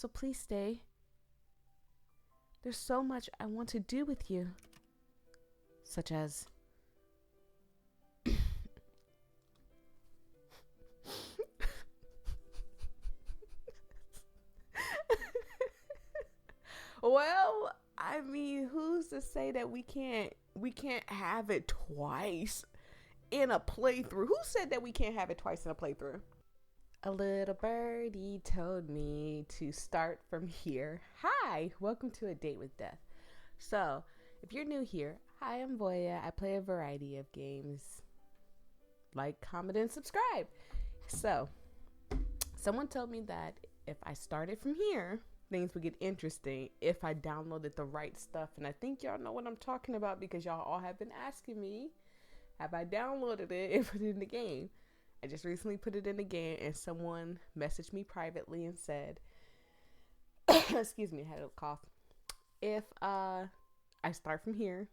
So please stay. There's so much I want to do with you. Such as... Well, I mean, who's to say that we can't have it twice in a playthrough? Who said that we can't have it twice in a playthrough? A little birdie told me to start from here. Hi, welcome to A Date with Death. So, if you're new here, hi, I'm Voyia. I play a variety of games. Like, comment, and subscribe. So, someone told me that if I started from here, things would get interesting if I downloaded the right stuff. And I think y'all know what I'm talking about because y'all all have been asking me, have I downloaded it and put it in the game? I just recently put it in the game and someone messaged me privately and said, excuse me, I had a cough. If I start from here,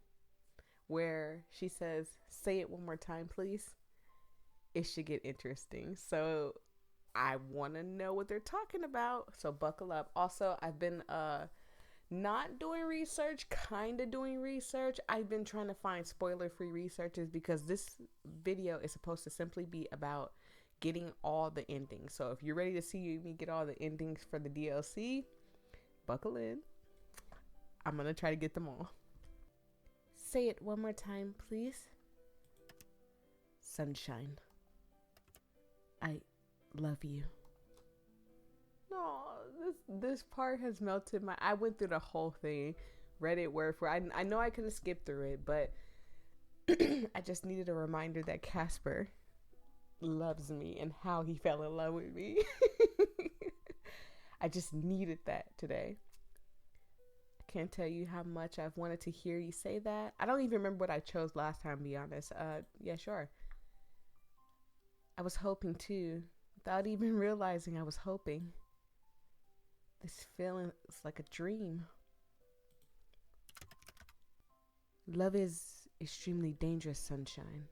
where she says, say it one more time, please, it should get interesting. So I want to know what they're talking about. So buckle up. Also, I've been not doing research, kind of doing research. I've been trying to find spoiler-free researches because this video is supposed to simply be about getting all the endings. So if you're ready to see me get all the endings for the DLC, buckle in. I'm going to try to get them all. Say it one more time, please. Sunshine. I love you. No, this part has melted my... I went through the whole thing, read it word for word. I know I could have skipped through it, but I just needed a reminder that Casper loves me and how he fell in love with me. I just needed that today. I can't tell you how much I've wanted to hear you say that. I don't even remember what I chose last time, to be honest. Yeah, sure. I was hoping too, without even realizing I was hoping. This feeling is like a dream. Love is extremely dangerous, sunshine.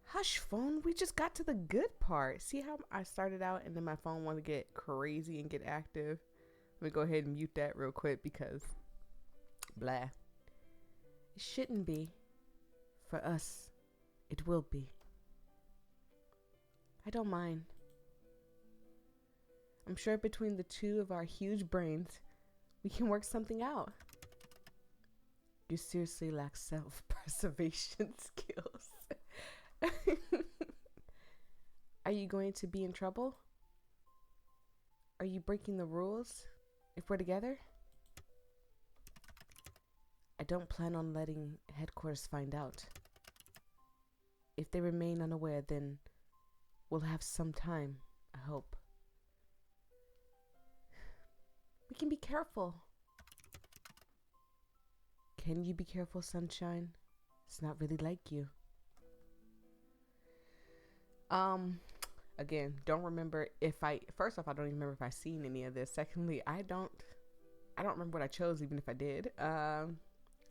Hush, phone. We just got to the good part. See how I started out and then my phone wanted to get crazy and get active? Let me go ahead and mute that real quick because blah. It shouldn't be. For us, it will be. I don't mind. I'm sure between the two of our huge brains, we can work something out. You seriously lack self-preservation skills. Are you going to be in trouble? Are you breaking the rules if we're together? I don't plan on letting headquarters find out. If they remain unaware, then we'll have some time, I hope. We can be careful. Can you be careful, sunshine? It's not really like you. Again, don't remember if first off, I don't even remember if I seen any of this. Secondly, I don't remember what I chose, even if I did. I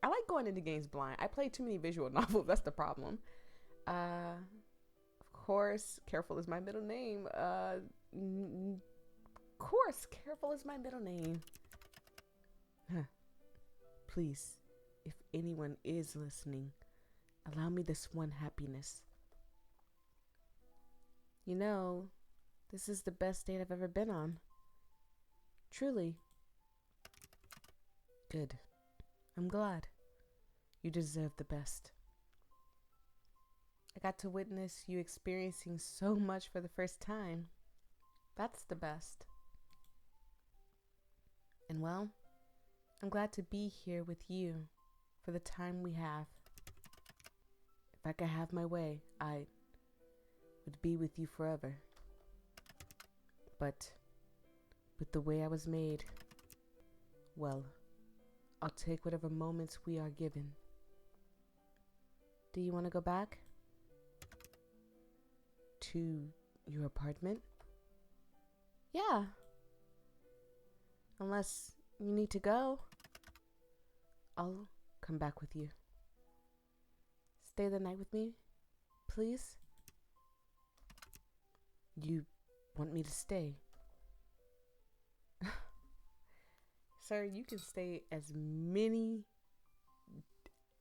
like going into games blind. I play too many visual novels. That's the problem. Of course, careful is my middle name. Course, careful is my middle name. Huh. Please, if anyone is listening, allow me this one happiness. You know, this is the best date I've ever been on. Truly. Good. I'm glad. You deserve the best. I got to witness you experiencing so much for the first time. That's the best. And well, I'm glad to be here with you for the time we have. If I could have my way, I would be with you forever. But with the way I was made, well, I'll take whatever moments we are given. Do you want to go back to your apartment? Yeah. Unless you need to go, I'll come back with you. Stay the night with me, please? You want me to stay? Sir, you can stay as many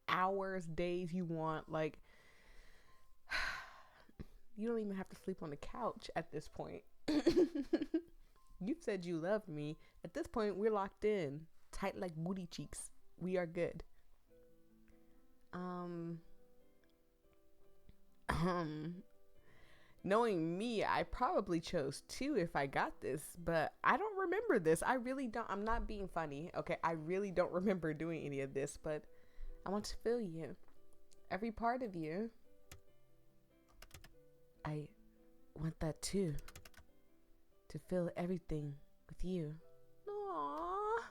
hours, days you want. Like, you don't even have to sleep on the couch at this point. You said you loved me. At this point, we're locked in, tight like booty cheeks. We are good. Knowing me, I probably chose 2 if I got this, but I don't remember this. I really don't. I'm not being funny. Okay, I really don't remember doing any of this, but I want to feel you. Every part of you. I want that too. To feel everything with you. Aww.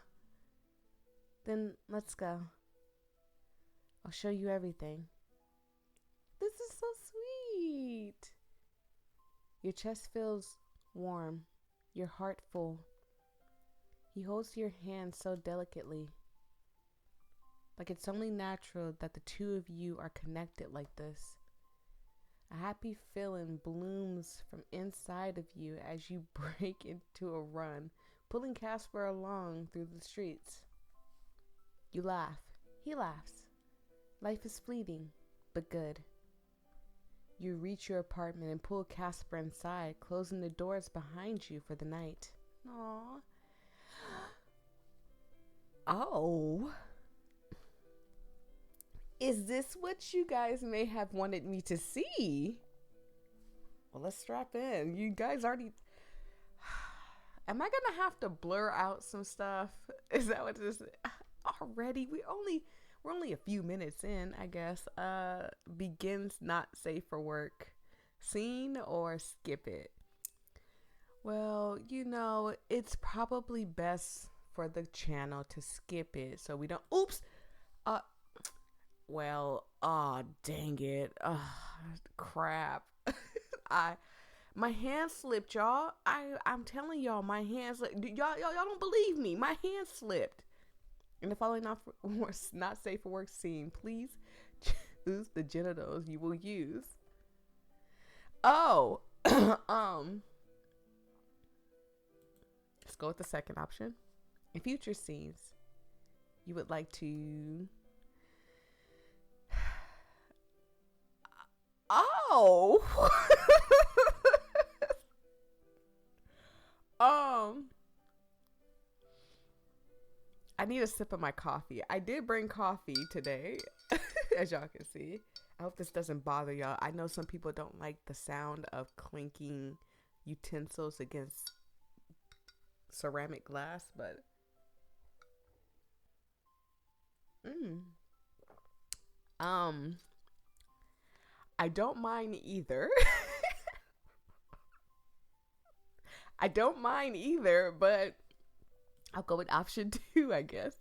Then let's go. I'll show you everything. This is so sweet. Your chest feels warm, your heart full. He holds your hand so delicately. Like it's only natural that the 2 of you are connected like this. A happy feeling blooms from inside of you as you break into a run, pulling Casper along through the streets. You laugh. He laughs. Life is fleeting, but good. You reach your apartment and pull Casper inside, closing the doors behind you for the night. Aww. Oh. Is this what you guys may have wanted me to see? Well, let's strap in. You guys already... Am I gonna have to blur out some stuff? Is that what this is? Already? We're only a few minutes in, I guess. Begins not safe for work. Scene or skip it? Well, you know, it's probably best for the channel to skip it so we don't... Oops! Well, dang it. Crap. My hand slipped, y'all. I'm telling y'all, my hand slipped. Y'all don't believe me. My hand slipped. In the following not safe for work scene, please choose the genitals you will use. Oh, let's go with the second option. In future scenes, you would like to... Oh! I need a sip of my coffee. I did bring coffee today, as y'all can see. I hope this doesn't bother y'all. I know some people don't like the sound of clinking utensils against ceramic glass, but I don't mind either. I don't mind either, but I'll go with option 2, I guess.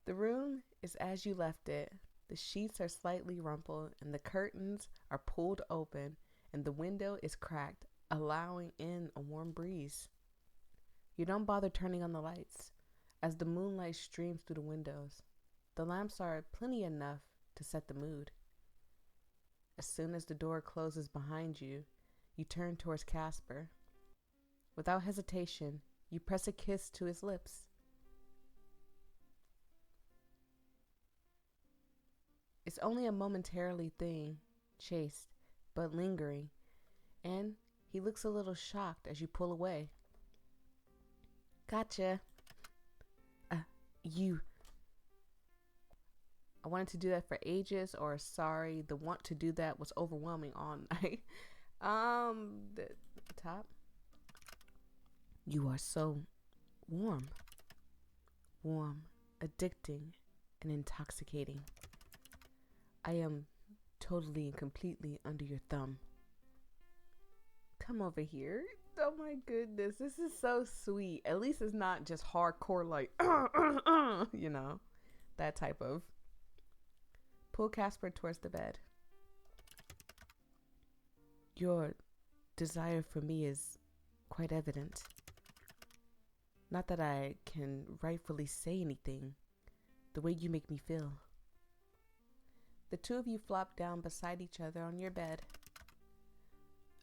The room is as you left it. The sheets are slightly rumpled and the curtains are pulled open and the window is cracked, allowing in a warm breeze. You don't bother turning on the lights as the moonlight streams through the windows. The lamps are plenty enough to set the mood. As soon as the door closes behind you, you turn towards Casper. Without hesitation, you press a kiss to his lips. It's only a momentarily thing, chaste, but lingering, and he looks a little shocked as you pull away. Gotcha. I wanted to do that for ages, or sorry, the want to do that was overwhelming all night. The top. You are so warm, addicting, and intoxicating. I am totally and completely under your thumb. Come over here. Oh my goodness, this is so sweet. At least it's not just hardcore like, you know, that type of. Pull Casper towards the bed. Your desire for me is quite evident. Not that I can rightfully say anything, the way you make me feel. The 2 of you flop down beside each other on your bed.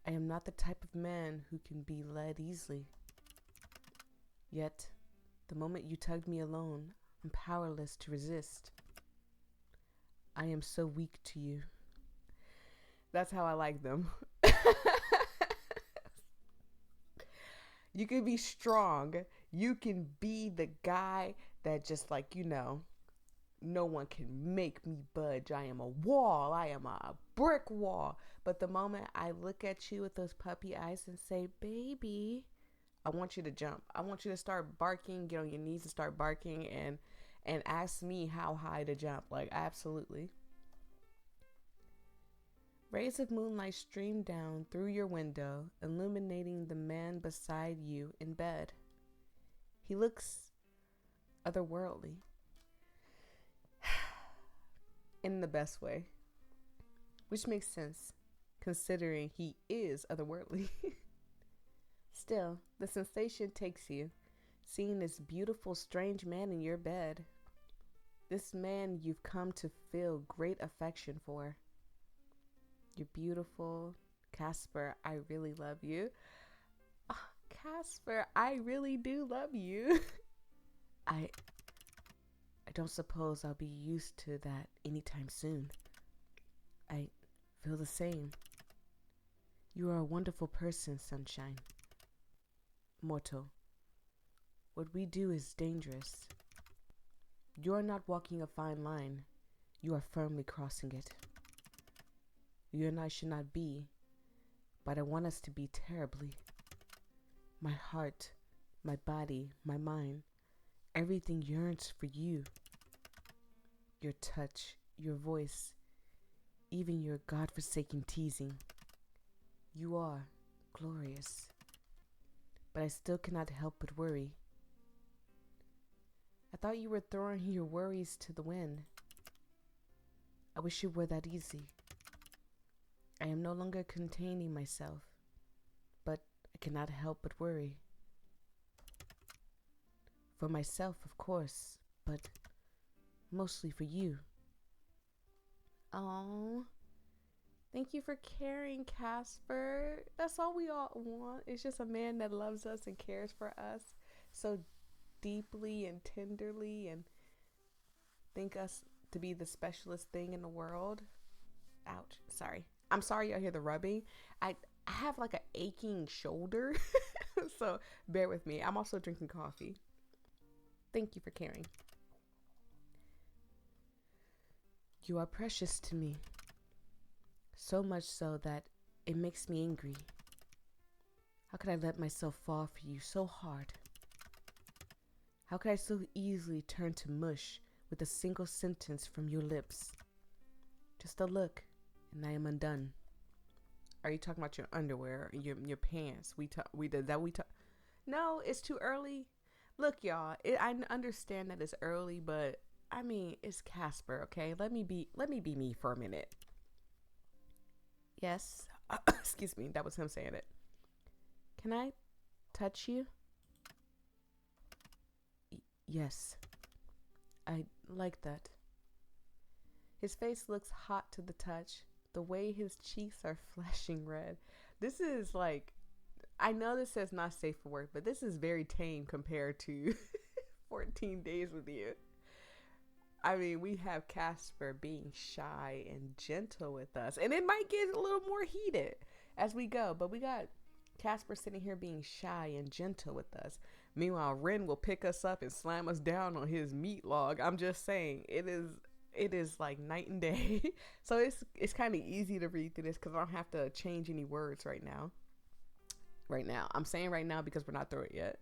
I am not the type of man who can be led easily. Yet, the moment you tugged me alone, I'm powerless to resist. I am so weak to you. That's how I like them. You can be strong. You can be the guy that just like, no one can make me budge. I am a wall. I am a brick wall. But the moment I look at you with those puppy eyes and say, baby, I want you to jump. I want you to start barking, get on your knees and start barking and ask me how high to jump. Like, absolutely. Rays of moonlight stream down through your window, illuminating the man beside you in bed. He looks otherworldly. In the best way. Which makes sense, considering he is otherworldly. Still, the sensation takes you, seeing this beautiful, strange man in your bed. This man you've come to feel great affection for. You're beautiful. Casper, I really love you. Oh, Casper, I really do love you. I don't suppose I'll be used to that anytime soon. I feel the same. You are a wonderful person, Sunshine. Mortal, what we do is dangerous. You are not walking a fine line. You are firmly crossing it. You and I should not be, but I want us to be terribly. My heart, my body, my mind, everything yearns for you. Your touch, your voice, even your godforsaken teasing. You are glorious, but I still cannot help but worry. I thought you were throwing your worries to the wind. I wish it were that easy. I am no longer containing myself, but I cannot help but worry. For myself, of course, but mostly for you. Oh, thank you for caring, Casper. That's all we all want. It's just a man that loves us and cares for us so deeply and tenderly and think us to be the specialist thing in the world. Ouch. Sorry. I'm sorry y'all hear the rubbing. I have like an aching shoulder. So bear with me. I'm also drinking coffee. Thank you for caring. You are precious to me. So much so that it makes me angry. How could I let myself fall for you so hard? How could I so easily turn to mush with a single sentence from your lips? Just a look, and I am undone. Are you talking about your underwear, your pants? No, it's too early. Look, y'all. I understand that it's early, but I mean, it's Casper. Okay, let me be me for a minute. Yes. Excuse me. That was him saying it. Can I touch you? Yes. I like that. His face looks hot to the touch. The way his cheeks are flashing red. This is like, I know this says not safe for work, but this is very tame compared to 14 days with you. I mean, we have Casper being shy and gentle with us, and it might get a little more heated as we go, but we got Casper sitting here being shy and gentle with us. Meanwhile, Ren will pick us up and slam us down on his meat log. I'm just saying, it is like night and day. So it's kind of easy to read through this because I don't have to change any words right now. I'm saying right now because we're not through it yet.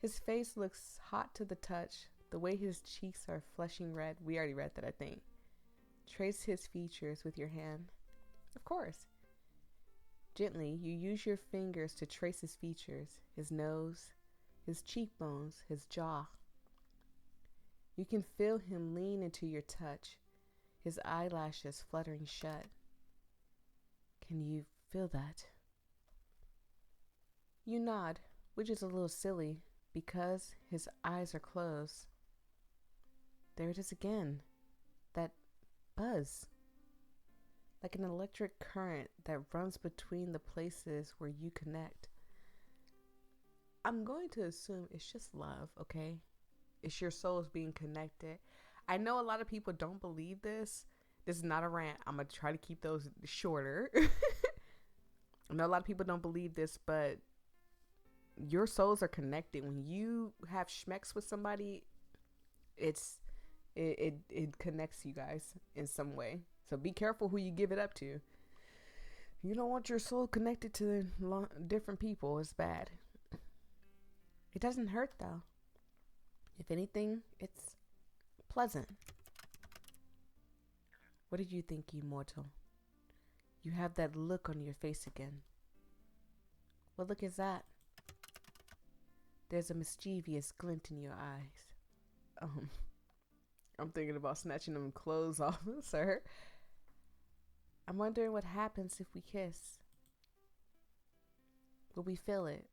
His face looks hot to the touch. The way his cheeks are flushing red. We already read that, I think. Trace his features with your hand. Of course. Gently, you use your fingers to trace his features. His nose, his cheekbones, his jaw. You can feel him lean into your touch, his eyelashes fluttering shut. Can you feel that? You nod, which is a little silly because his eyes are closed. There it is again, that buzz, like an electric current that runs between the places where you connect. I'm going to assume it's just love, okay? It's your souls being connected. I know a lot of people don't believe this. This is not a rant. I'm going to try to keep those shorter. I know a lot of people don't believe this, but your souls are connected. When you have schmecks with somebody, it connects you guys in some way. So be careful who you give it up to. You don't want your soul connected to different people. It's bad. It doesn't hurt though. If anything, it's pleasant. What did you think, you mortal? You have that look on your face again. What look is that? There's a mischievous glint in your eyes. I'm thinking about snatching them clothes off, sir. I'm wondering what happens if we kiss. Will we feel it?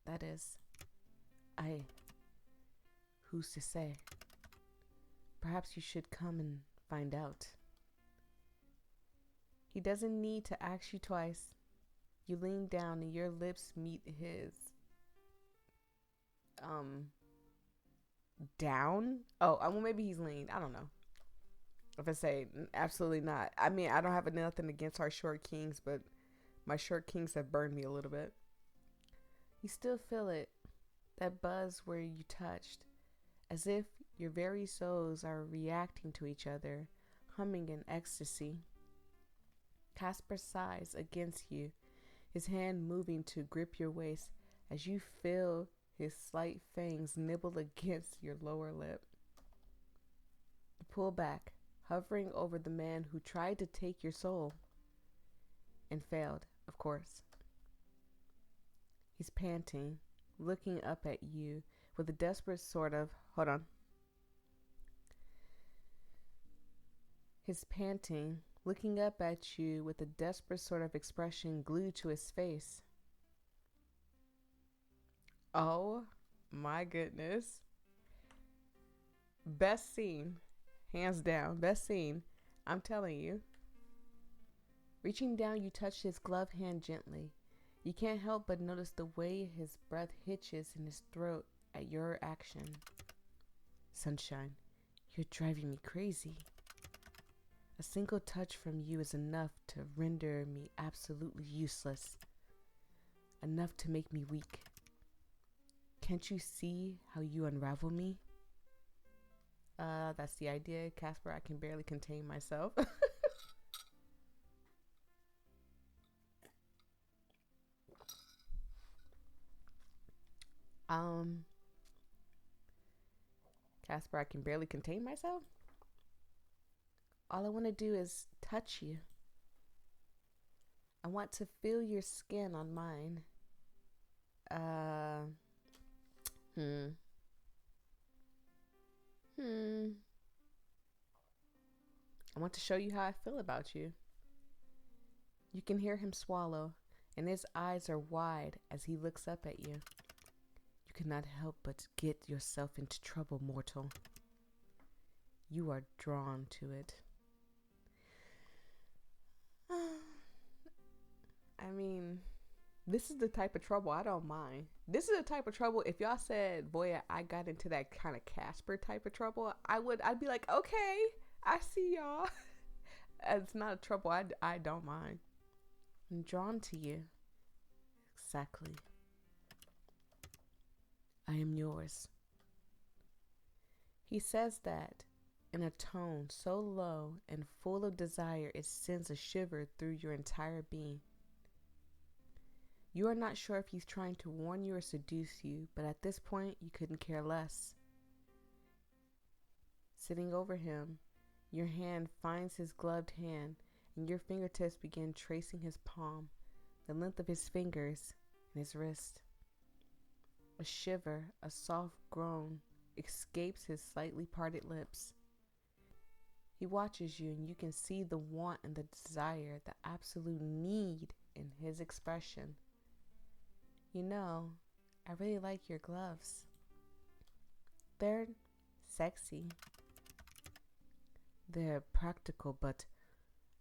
That is, who's to say? Perhaps you should come and find out. He doesn't need to ask you twice. You lean down and your lips meet his. Down? Oh, well, maybe he's leaned. I don't know. If I say absolutely not. I mean, I don't have nothing against our short kings, but my short kings have burned me a little bit. You still feel it. That buzz where you touched. As if your very souls are reacting to each other, humming in ecstasy. Casper sighs against you, his hand moving to grip your waist as you feel his slight fangs nibble against your lower lip. You pull back, hovering over the man who tried to take your soul. And failed, of course. He's panting, looking up at you with a desperate sort of... Hold on. He's panting, looking up at you with a desperate sort of expression glued to his face. Oh my goodness. Best scene. Hands down. Best scene. I'm telling you. Reaching down, you touch his gloved hand gently. You can't help but notice the way his breath hitches in his throat at your action. Sunshine, you're driving me crazy. A single touch from you is enough to render me absolutely useless. Enough to make me weak. Can't you see how you unravel me? That's the idea, Casper. I can barely contain myself. Casper, I can barely contain myself. All I want to do is touch you. I want to feel your skin on mine. I want to show you how I feel about you. You can hear him swallow, and his eyes are wide as he looks up at you. You cannot help but get yourself into trouble, mortal. You are drawn to it. I mean, this is the type of trouble I don't mind. This is the type of trouble, if y'all said, boy, I got into that kind of Casper type of trouble, I'd be like, okay, I see y'all. It's not a trouble I don't mind. I'm drawn to you. Exactly. I am yours. He says that in a tone so low and full of desire it sends a shiver through your entire being. You are not sure if he's trying to warn you or seduce you, but at this point you couldn't care less. Sitting over him, your hand finds his gloved hand, and your fingertips begin tracing his palm, the length of his fingers, and his wrist. A shiver, a soft groan, escapes his slightly parted lips. He watches you, and you can see the want and the desire, the absolute need in his expression. You know, I really like your gloves. They're sexy. They're practical, but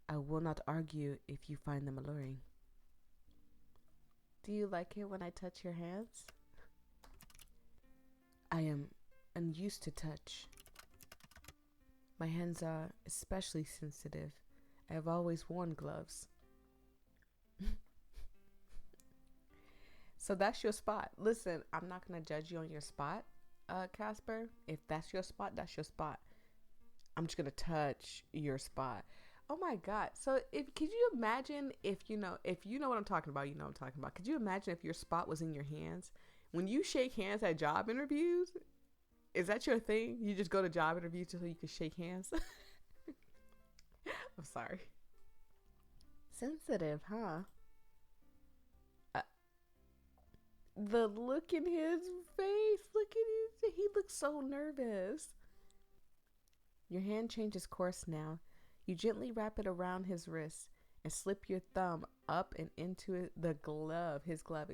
I will not argue if you find them alluring. Do you like it when I touch your hands? I am unused to touch. My hands are especially sensitive. I have always worn gloves. So that's your spot. Listen, I'm not going to judge you on your spot, Casper. If that's your spot, that's your spot. I'm just going to touch your spot. Oh my God. So could you imagine if you know what I'm talking about, you know what I'm talking about. Could you imagine if your spot was in your hands? When you shake hands at job interviews, is that your thing? You just go to job interviews so you can shake hands? I'm sorry. Sensitive, huh? The look in his face. He looks so nervous. Your hand changes course now. You gently wrap it around his wrist and slip your thumb up and into his glove.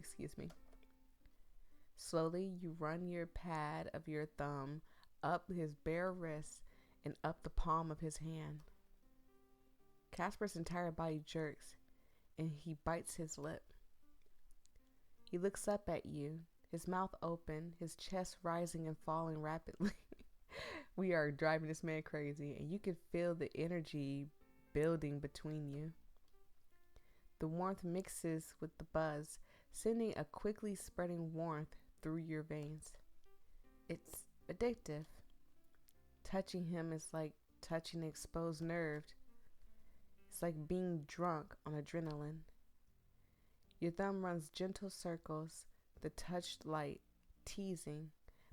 Slowly, you run your pad of your thumb up his bare wrist and up the palm of his hand. Casper's entire body jerks and he bites his lip. He looks up at you, his mouth open, his chest rising and falling rapidly. We are driving this man crazy, and you can feel the energy building between you. The warmth mixes with the buzz, sending a quickly spreading warmth through your veins. It's addictive. Touching him is like touching an exposed nerve. It's like being drunk on adrenaline. Your thumb runs gentle circles, the touch light, teasing,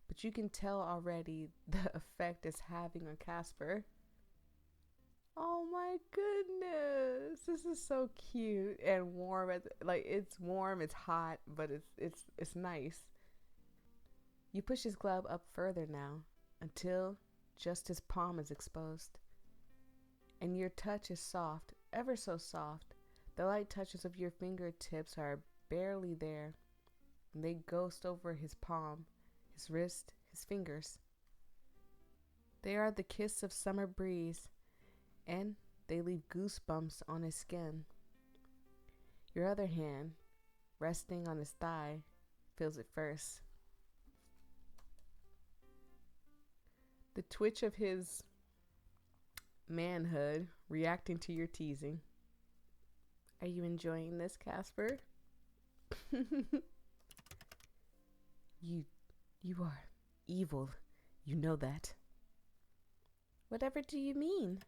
but you can tell already the effect it's having on Casper. Oh my goodness, this is so cute and warm. It's warm, it's hot, but it's nice. You push his glove up further now until just his palm is exposed, and your touch is soft, ever so soft. The light touches of your fingertips are barely there, and they ghost over his palm, his wrist, his fingers. They are the kiss of summer breeze, and they leave goosebumps on his skin. Your other hand, resting on his thigh, feels it first. The twitch of his manhood reacting to your teasing. Are you enjoying this, Casper? You are evil. You know that. Whatever do you mean?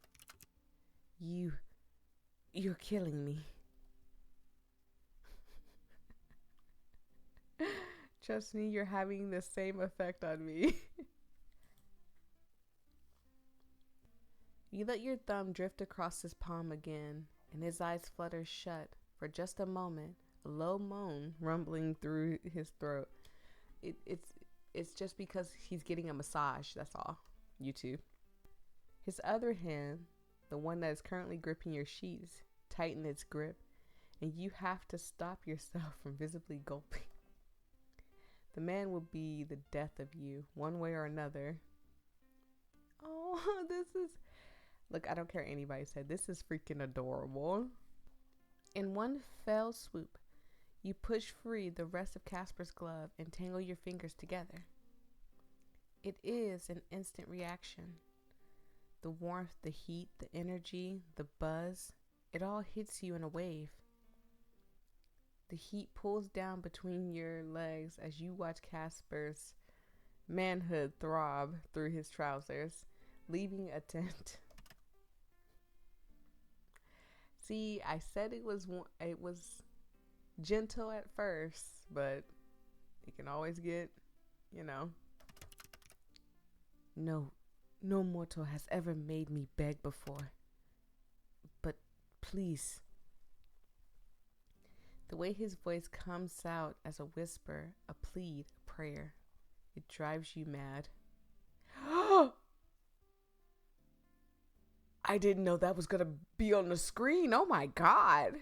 You're killing me. Trust me, you're having the same effect on me. You let your thumb drift across his palm again, and his eyes flutter shut for just a moment, a low moan rumbling through his throat. It's just because he's getting a massage, that's all. YouTube. His other hand, the one that is currently gripping your sheets, tighten its grip, and you have to stop yourself from visibly gulping. The man will be the death of you, one way or another. Oh, look, I don't care what anybody said. This is freaking adorable. In one fell swoop, you push free the rest of Casper's glove and tangle your fingers together. It is an instant reaction. The warmth, the heat, the energy, the buzz, it all hits you in a wave. The heat pulls down between your legs as you watch Casper's manhood throb through his trousers, leaving a dent. See, I said it was gentle at first, but it can always get, No mortal has ever made me beg before. But please. The way his voice comes out as a whisper, a plead, a prayer, it drives you mad. I didn't know that was going to be on the screen. Oh my God.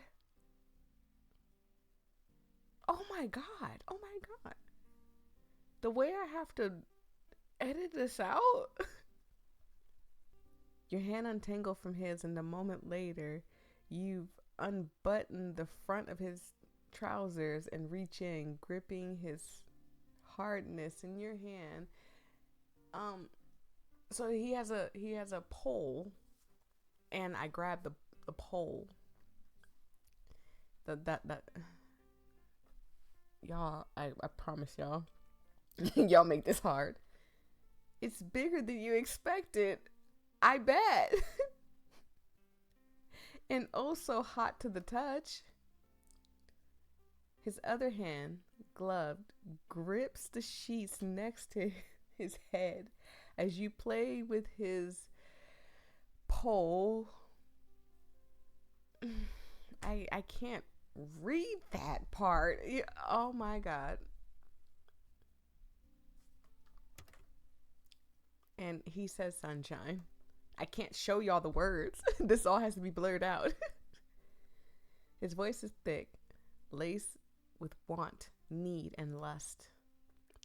Oh my God. Oh my God. The way I have to edit this out. Your hand untangled from his, and a moment later, you've unbuttoned the front of his trousers and reach in, gripping his hardness in your hand So he has a pole, and I grab the pole. That y'all, I promise y'all, y'all make this hard. It's bigger than you expected. I bet. And oh so hot to the touch. His other hand, gloved, grips the sheets next to his head as you play with his pole. I can't read that part. Oh my God. And he says sunshine. I can't show y'all the words. This all has to be blurred out. His voice is thick, laced with want, need, and lust.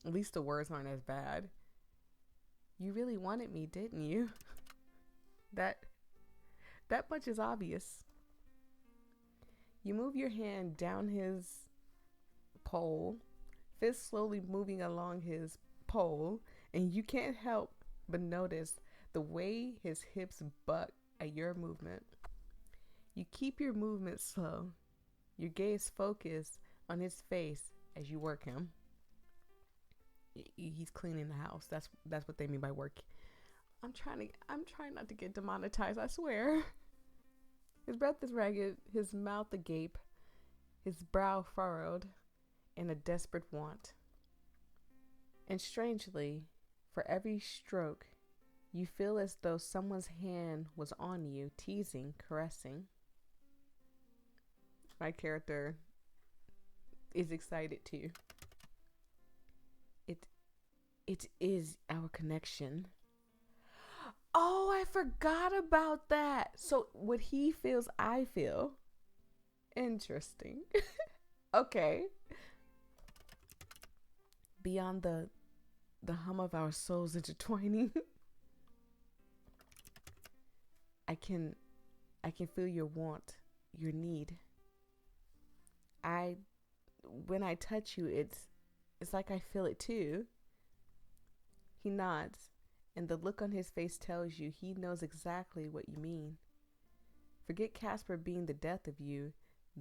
At least the words aren't as bad. You really wanted me, didn't you? That much is obvious. You move your hand down his pole, fist slowly moving along his pole, and you can't help but notice the way his hips buck at your movement. You keep your movement slow, your gaze focused on his face as you work him. He's cleaning the house. That's what they mean by work. I'm trying not to get demonetized, I swear. His breath is ragged, his mouth agape, his brow furrowed in a desperate want. And strangely, for every stroke, you feel as though someone's hand was on you, teasing, caressing. My character is excited too. It is our connection. Oh, I forgot about that. So what he feels, I feel. Interesting. Okay. Beyond the hum of our souls intertwining, I can feel your want, your need. When I touch you, it's like I feel it too. He nods, and the look on his face tells you he knows exactly what you mean. Forget Casper being the death of you.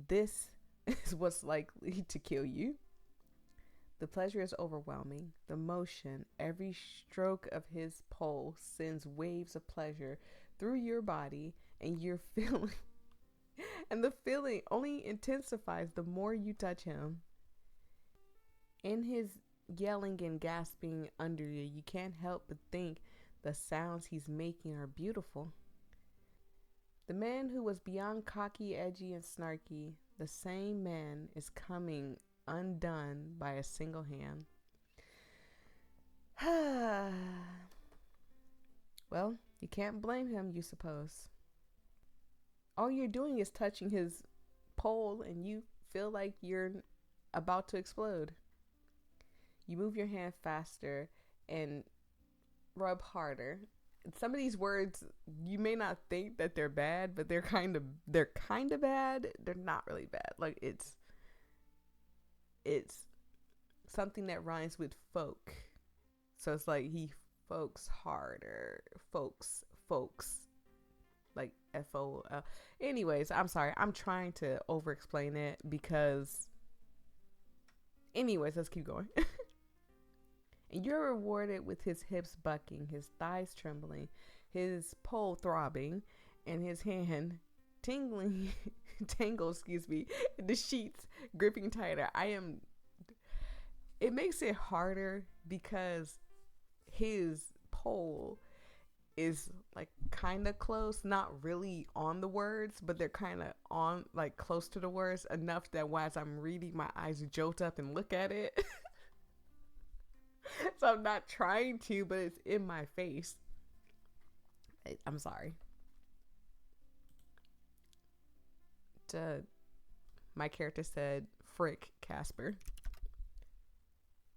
This is what's likely to kill you. The pleasure is overwhelming. The motion, every stroke of his pole sends waves of pleasure through your body, and you're feeling. And the feeling only intensifies the more you touch him. In his yelling and gasping under you can't help but think the sounds he's making are beautiful. The man who was beyond cocky, edgy, and snarky, the same man is coming undone by a single hand. Well, you can't blame him, you suppose. All you're doing is touching his pole, and you feel like you're about to explode. You move your hand faster and rub harder. Some of these words, you may not think that they're bad, but they're kind of bad. They're not really bad. Like it's something that rhymes with folk. So it's like he folks harder. Folks. Like FOL. Anyways, I'm sorry. I'm trying to over explain it because anyways, let's keep going. And you're rewarded with his hips bucking, his thighs trembling, his pole throbbing, and his hand tangled, the sheets gripping tighter. It makes it harder because his pole is like kind of close, not really on the words, but they're kind of on, like close to the words enough that as I'm reading, my eyes jolt up and look at it. So I'm not trying to, but it's in my face. I'm sorry. My character said, "Frick, Casper."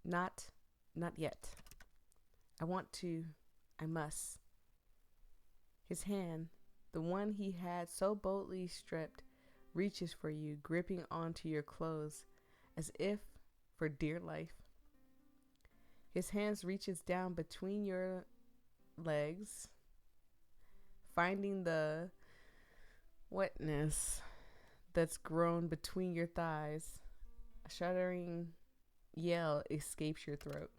Not yet. I must. His hand, the one he had so boldly stripped, reaches for you, gripping onto your clothes as if for dear life. His hands reaches down between your legs, finding the wetness that's grown between your thighs. A shuddering yell escapes your throat.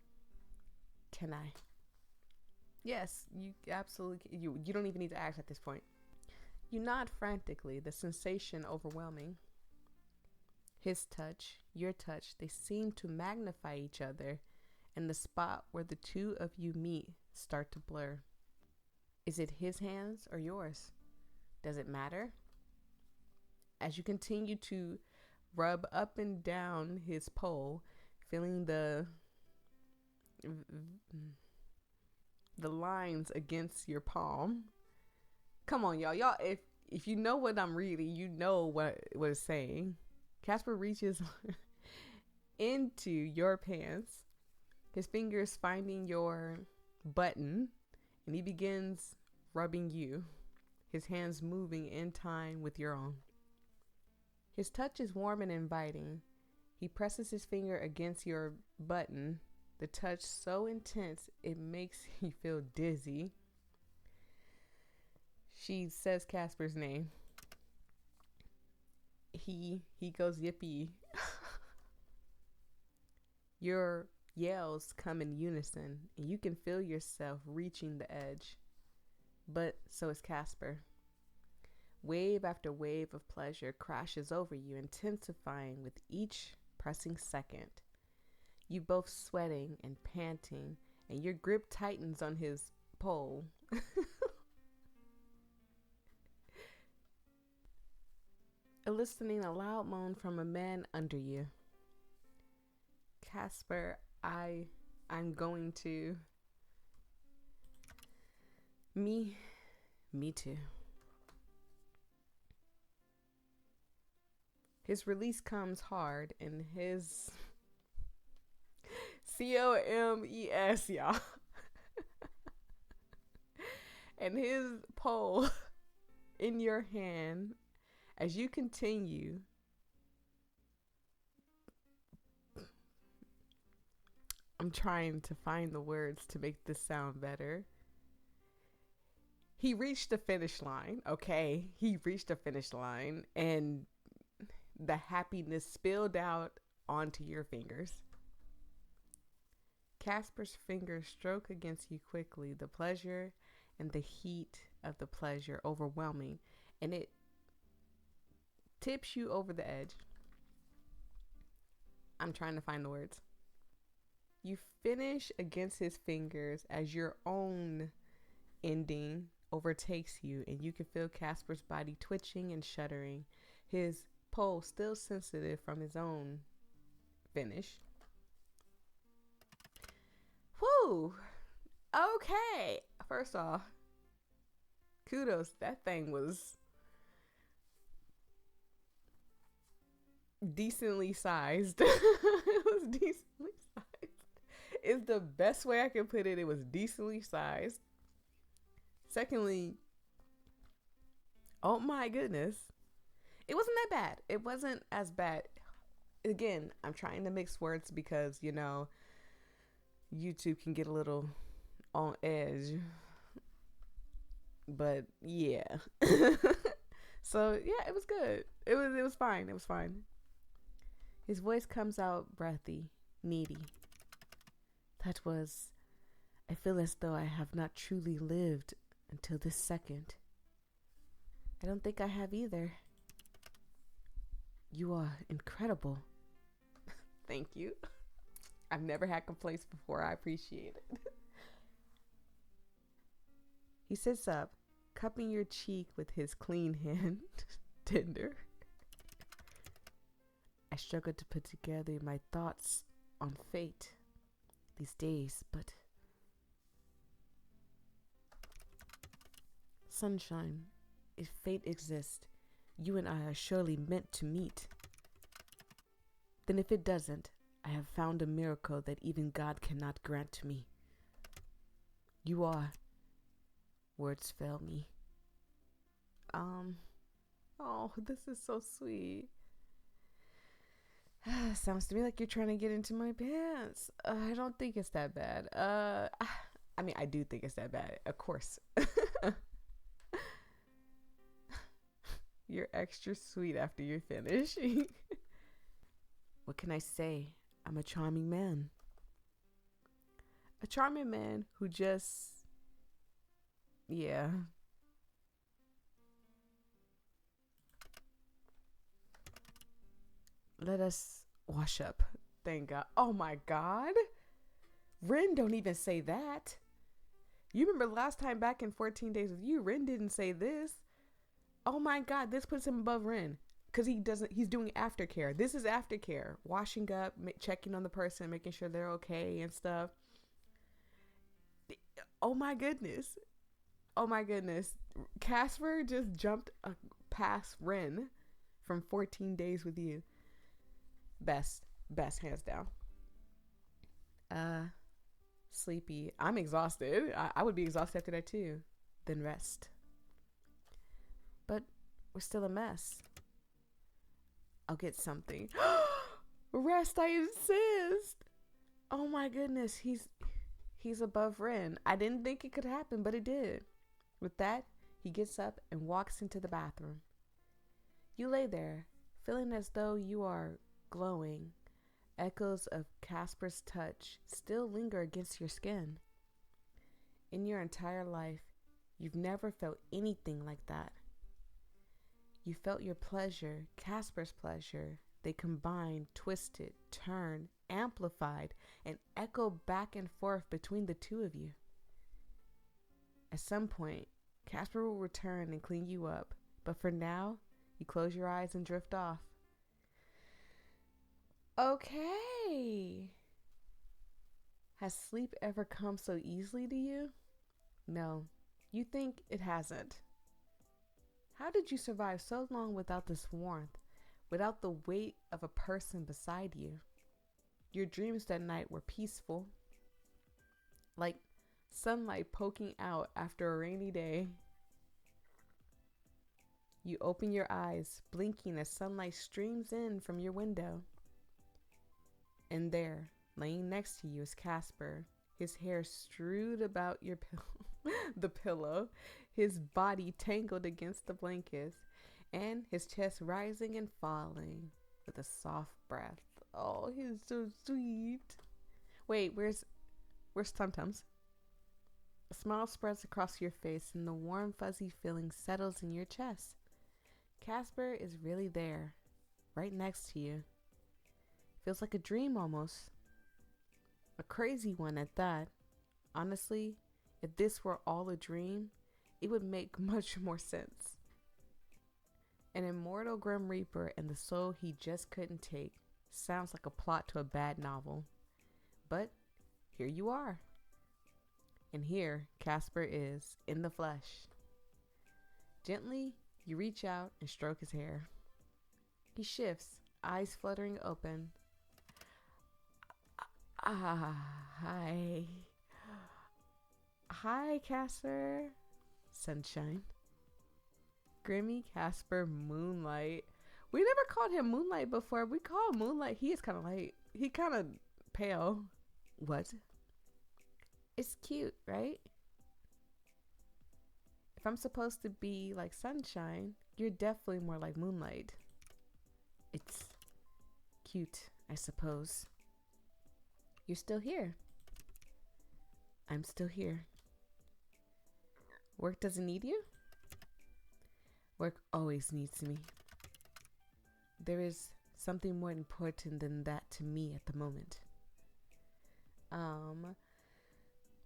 Can I? Yes, you absolutely can. You don't even need to ask at this point. You nod frantically, the sensation overwhelming. His touch, your touch, they seem to magnify each other, and the spot where the two of you meet start to blur. Is it his hands or yours? Does it matter? As you continue to rub up and down his pole, feeling the lines against your palm. Come on, y'all. If you know what I'm reading, you know what it's saying. Casper reaches into your pants, his fingers finding your button, and he begins rubbing you, his hands moving in time with your own. His touch is warm and inviting. He presses his finger against your button, the touch so intense it makes you feel dizzy. She says Casper's name. He goes yippee. Your yells come in unison, and you can feel yourself reaching the edge. But so is Casper. Wave after wave of pleasure crashes over you, intensifying with each pressing second. You both sweating and panting, and your grip tightens on his pole. Eliciting a loud moan from a man under you. Casper, I'm going to. Me too. His release comes hard, and his COMES, y'all. And his pole in your hand as you continue. I'm trying to find the words to make this sound better. He reached the finish line, okay? He reached the finish line, and the happiness spilled out onto your fingers. Casper's fingers stroke against you quickly, the pleasure and the heat of the pleasure overwhelming, and it tips you over the edge. I'm trying to find the words. You finish against his fingers as your own ending overtakes you, and you can feel Casper's body twitching and shuddering, his pole still sensitive from his own finish. Whew. Okay. First off, kudos. That thing was decently sized. It was decently sized. It's the best way I can put it. It was decently sized. Secondly, oh my goodness. It wasn't that bad. It wasn't as bad. Again, I'm trying to mix words because, you know, YouTube can get a little on edge. But yeah. So yeah, it was good. It was fine. It was fine. His voice comes out breathy, needy. That was, I feel as though I have not truly lived until this second. I don't think I have either. You are incredible. Thank you. I've never had complaints before. I appreciate it. He sits up, cupping your cheek with his clean hand. Tender. I struggle to put together my thoughts on fate these days, but sunshine, if fate exists, you and I are surely meant to meet. Then if it doesn't, I have found a miracle that even God cannot grant to me. You are. Words fail me. Oh, this is so sweet. Sounds to me like you're trying to get into my pants. I don't think it's that bad. I mean, I do think it's that bad, of course. You're extra sweet after you're finished. What can I say? I'm a charming man. A charming man who just, yeah. Let us wash up. Thank God. Oh my God. Ren don't even say that. You remember last time back in 14 Days with You, Ren didn't say this. Oh my God, this puts him above Ren. Because he's doing aftercare. This is aftercare. Washing up, checking on the person, making sure they're okay and stuff. Oh my goodness. Oh my goodness. Casper just jumped past Ren from 14 Days with You. Best hands down. Sleepy. I'm exhausted. I would be exhausted after that too. Then rest. But we're still a mess. I'll get something. Rest, I insist. Oh my goodness, he's above Ren. I didn't think it could happen, but it did. With that, he gets up and walks into the bathroom. You lay there, feeling as though you are glowing. Echoes of Casper's touch still linger against your skin. In your entire life, you've never felt anything like that. You felt your pleasure, Casper's pleasure. They combined, twisted, turned, amplified, and echoed back and forth between the two of you. At some point, Casper will return and clean you up, but for now, you close your eyes and drift off. Okay. Has sleep ever come so easily to you? No, you think it hasn't. How did you survive so long without this warmth, without the weight of a person beside you? Your dreams that night were peaceful, like sunlight poking out after a rainy day. You open your eyes, blinking as sunlight streams in from your window. And there, laying next to you, is Casper, his hair strewed about your the pillow, his body tangled against the blankets, and his chest rising and falling with a soft breath. Oh, he's so sweet. Wait, where's Tum Tums? A smile spreads across your face, and the warm, fuzzy feeling settles in your chest. Casper is really there, right next to you. Feels like a dream almost. A crazy one at that. Honestly, if this were all a dream, it would make much more sense. An immortal Grim Reaper and the soul he just couldn't take sounds like a plot to a bad novel. But here you are. And here Casper is, in the flesh. Gently, you reach out and stroke his hair. He shifts, eyes fluttering open. Hi. Hi, Casper. Sunshine. Grimmy Casper Moonlight. We never called him Moonlight before. We call him Moonlight. He is kind of light. He kind of pale. What? It's cute, right? If I'm supposed to be like Sunshine, you're definitely more like Moonlight. It's cute, I suppose. You're still here. I'm still here. Work doesn't need you? Work always needs me. There is something more important than that to me at the moment.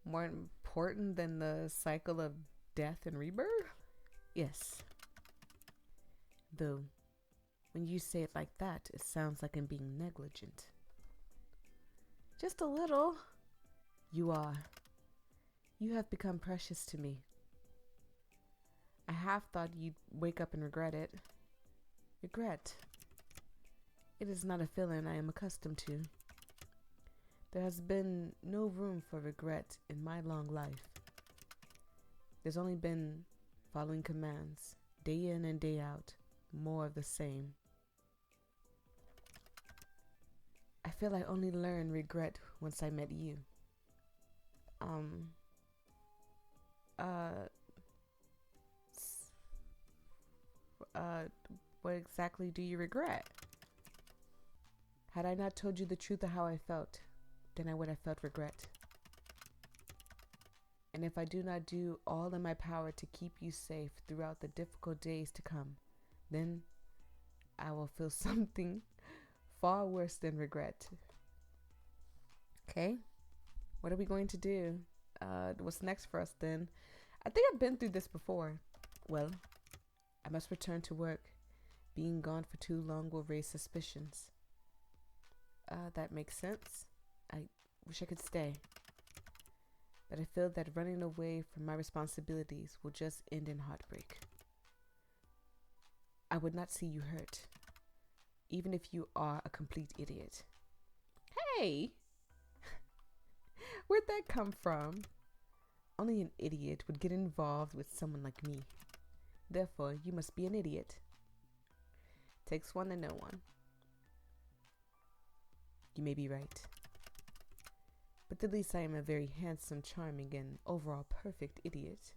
More important than the cycle of death and rebirth? Yes. Though, when you say it like that, it sounds like I'm being negligent. Just a little. You are. You have become precious to me. I half thought you'd wake up and regret it. Regret. It is not a feeling I am accustomed to. There has been no room for regret in my long life. There's only been following commands, day in and day out, more of the same. I feel I only learned regret once I met you. Uh, what exactly do you regret? Had I not told you the truth of how I felt, then I would have felt regret. And if I do not do all in my power to keep you safe throughout the difficult days to come, then I will feel something far worse than regret. Okay, what are we going to do? What's next for us then? I think I've been through this before. Well, I must return to work. Being gone for too long will raise suspicions. That makes sense. I wish I could stay. But I feel that running away from my responsibilities will just end in heartbreak. I would not see you hurt, even if you are a complete idiot. Hey! Where'd that come from? Only an idiot would get involved with someone like me. Therefore, you must be an idiot. Takes one to know one. You may be right. But at least I am a very handsome, charming, and overall perfect idiot.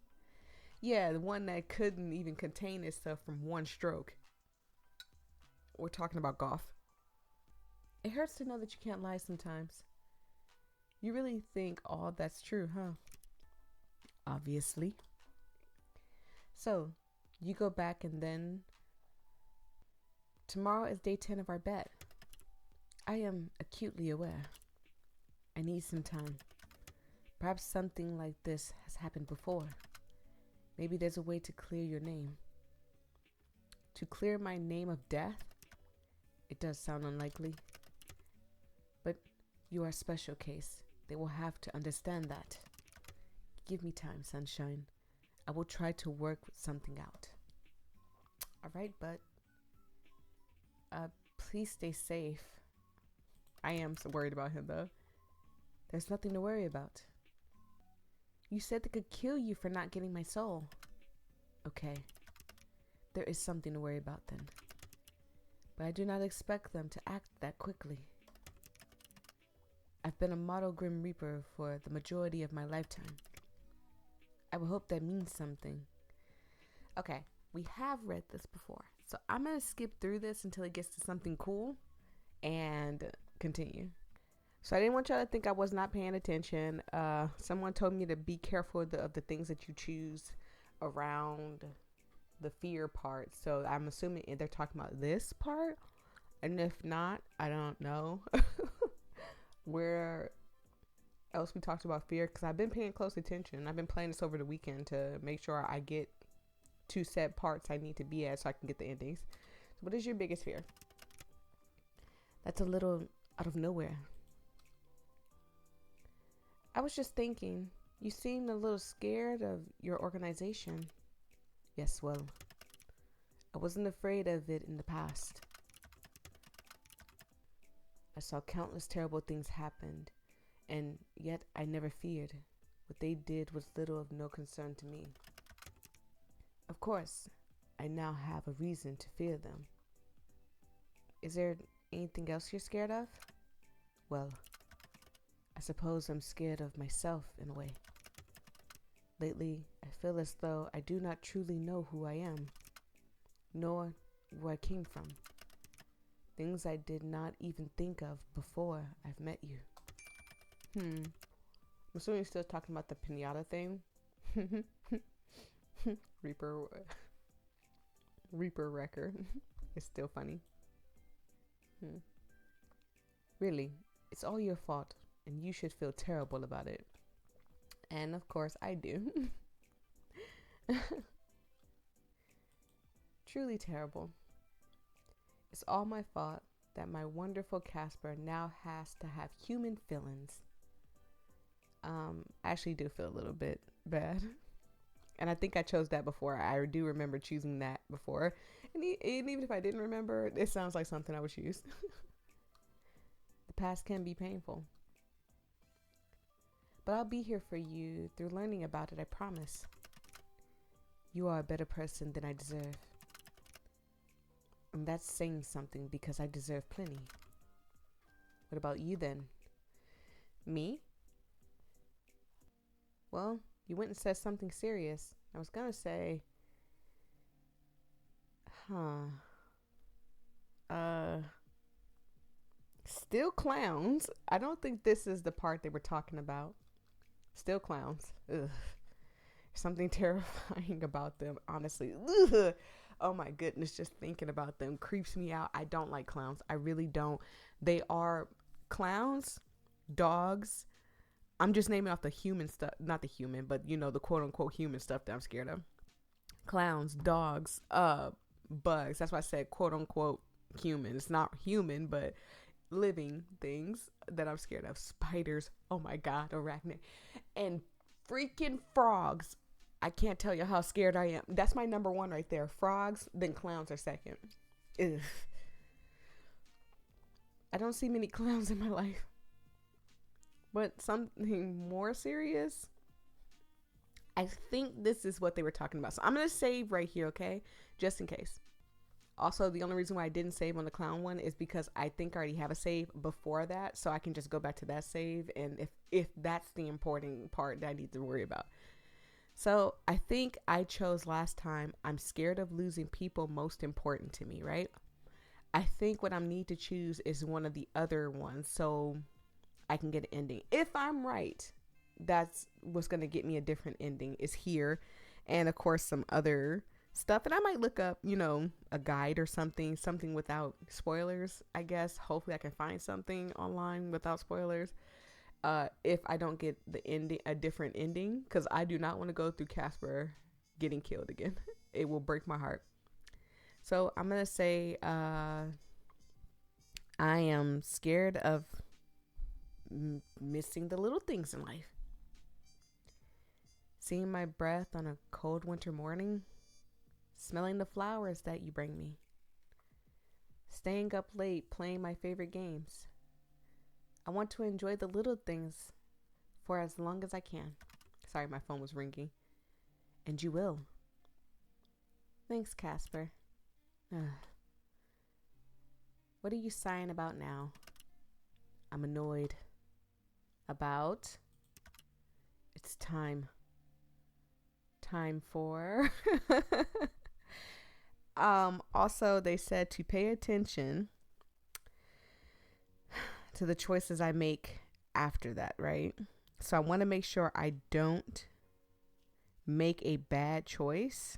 Yeah, the one that couldn't even contain itself from one stroke. We're talking about golf. It hurts to know that you can't lie sometimes. You really think all that's true, huh? Obviously. So, you go back and then... Tomorrow is day 10 of our bet. I am acutely aware. I need some time. Perhaps something like this has happened before. Maybe there's a way to clear your name. To clear my name of death? It does sound unlikely. But you are a special case. They will have to understand that. Give me time, sunshine. I will try to work something out. Alright, but please stay safe. I am so worried about him though. There's nothing to worry about. You said they could kill you for not getting my soul. Okay. There is something to worry about then. But I do not expect them to act that quickly. I've been a model Grim Reaper for the majority of my lifetime. I would hope that means something. Okay, we have read this before. So I'm going to skip through this until it gets to something cool and continue. So I didn't want y'all to think I was not paying attention. Someone told me to be careful of the things that you choose around the fear part. So I'm assuming they're talking about this part. And if not, I don't know where else we talked about fear. Because I've been paying close attention. I've been playing this over the weekend to make sure I get 2 set parts I need to be at so I can get the endings. So what is your biggest fear? That's a little out of nowhere. I was just thinking, you seem a little scared of your organization. Yes, well, I wasn't afraid of it in the past. I saw countless terrible things happen, and yet I never feared. What they did was little of no concern to me. Of course, I now have a reason to fear them. Is there anything else you're scared of? Well, I suppose I'm scared of myself in a way. Lately, I feel as though I do not truly know who I am, nor where I came from. Things I did not even think of before I've met you. I'm assuming you're still talking about the pinata thing. Reaper Wrecker. It's still funny. Really, it's all your fault, and you should feel terrible about it. And of course, I do. Truly terrible. It's all my fault that my wonderful Casper now has to have human feelings. I actually do feel a little bit bad. And I think I chose that before. I do remember choosing that before. And even if I didn't remember, it sounds like something I would choose. The past can be painful. But I'll be here for you through learning about it, I promise. You are a better person than I deserve. And that's saying something because I deserve plenty. What about you then? Me? Well, you went and said something serious. I was gonna say, huh. Uh, still clowns. I don't think this is the part they were talking about. Still clowns. Ugh. Something terrifying about them, honestly. Ugh. Oh my goodness, just thinking about them creeps me out. I don't like clowns. I really don't. They are clowns, dogs. I'm just naming off the human stuff, not the human, but you know, the quote unquote human stuff that I'm scared of. Clowns, dogs, bugs. That's why I said quote unquote human. It's not human, but living things that I'm scared of. Spiders. Oh my God, arachnid. And freaking frogs. I can't tell you how scared I am. That's my number one right there. Frogs, then clowns are second. Ugh. I don't see many clowns in my life. But something more serious, I think this is what they were talking about. So I'm going to save right here, okay? Just in case. Also, the only reason why I didn't save on the clown one is because I think I already have a save before that. So I can just go back to that save. And if that's the important part that I need to worry about. So I think I chose last time, I'm scared of losing people most important to me, right? I think what I need to choose is one of the other ones so I can get an ending. If I'm right, that's what's going to get me a different ending is here. And of course, some other stuff. And I might look up, you know, a guide or something without spoilers, I guess. Hopefully I can find something online without spoilers. If I don't get the ending, a different ending, because I do not want to go through Casper getting killed again. It will break my heart. So I'm going to say I am scared of missing the little things in life. Seeing my breath on a cold winter morning. Smelling the flowers that you bring me. Staying up late playing my favorite games. I want to enjoy the little things for as long as I can. Sorry, my phone was ringing. And you will. Thanks, Casper. What are you sighing about now? I'm annoyed. About? It's time. Time for... Also, they said to pay attention to the choices I make after that, right? So I want to make sure I don't make a bad choice.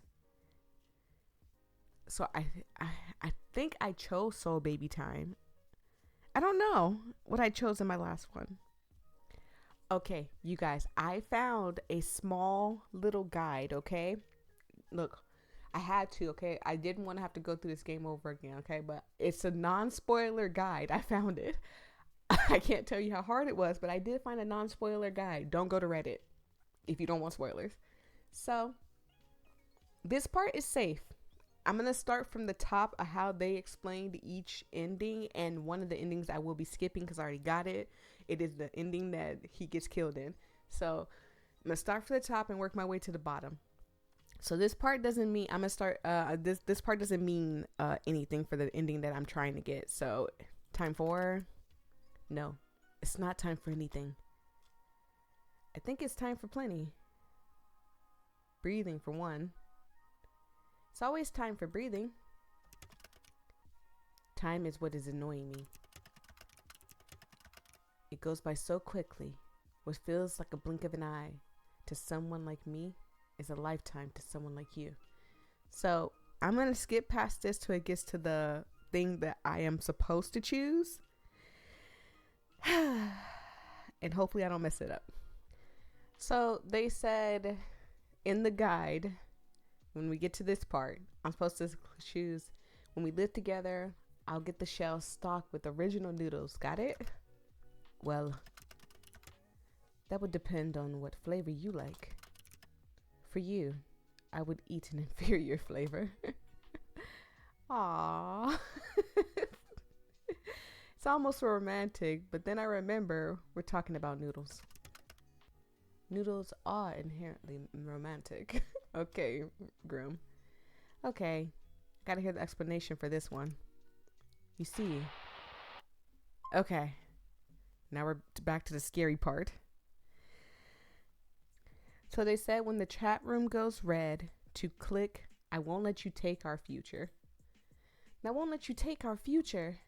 So I think I chose Soul Baby Time. I don't know what I chose in my last one. Okay, you guys, I found a small little guide, okay? Look, I had to, okay? I didn't want to have to go through this game over again, okay? But it's a non-spoiler guide. I found it. I can't tell you how hard it was, but I did find a non-spoiler guide. Don't go to Reddit if you don't want spoilers. So, this part is safe. I'm going to start from the top of how they explained each ending, and one of the endings I will be skipping because I already got it. It is the ending that he gets killed in. So, I'm going to start from the top and work my way to the bottom. So this part doesn't mean I'm gonna start. This part doesn't mean anything for the ending that I'm trying to get. So, time for? No, it's not time for anything. I think it's time for plenty. Breathing for one. It's always time for breathing. Time is what is annoying me. It goes by so quickly. What feels like a blink of an eye to someone like me is a lifetime to someone like you. So I'm going to skip past this till it gets to the thing that I am supposed to choose. And hopefully I don't mess it up. So they said in the guide, when we get to this part, I'm supposed to choose, when we live together, I'll get the shell stocked with original noodles. Got it? Well, that would depend on what flavor you like. For you, I would eat an inferior flavor. Aww. It's almost romantic, but then I remember we're talking about noodles. Noodles are inherently romantic. Okay, Groom. Okay, gotta hear the explanation for this one. You see. Okay, Now we're back to the scary part. So they said when the chat room goes red, to click, I won't let you take our future. Now, I won't let you take our future.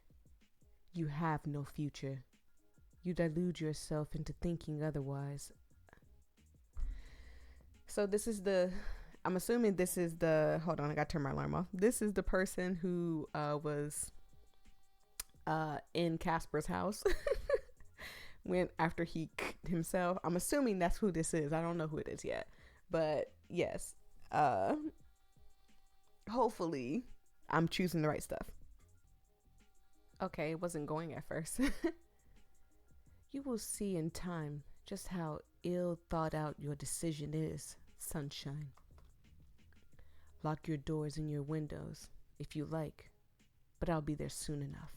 You have no future. You delude yourself into thinking otherwise. So this is I'm assuming this is hold on, I gotta turn my alarm off. This is the person who was in Casper's house when after he himself. I'm assuming that's who this is. I don't know who it is yet, but yes, hopefully I'm choosing the right stuff. Okay, it wasn't going at first. You will see in time just how ill thought out your decision is, sunshine. Lock your doors and your windows if you like, but I'll be there soon enough.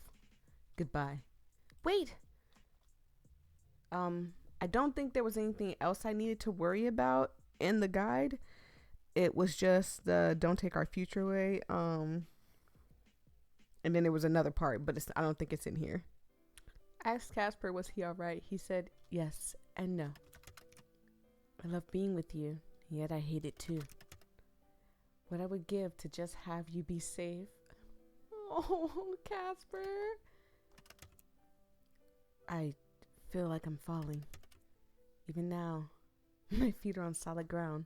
Goodbye. Wait! I don't think there was anything else I needed to worry about in the guide. It was just the don't take our future away. And then there was another part, but I don't think it's in here. I asked Casper, was he alright? He said yes and no. I love being with you, yet I hate it too. What I would give to just have you be safe. Oh, Casper. I feel like I'm falling. Even now, my feet are on solid ground.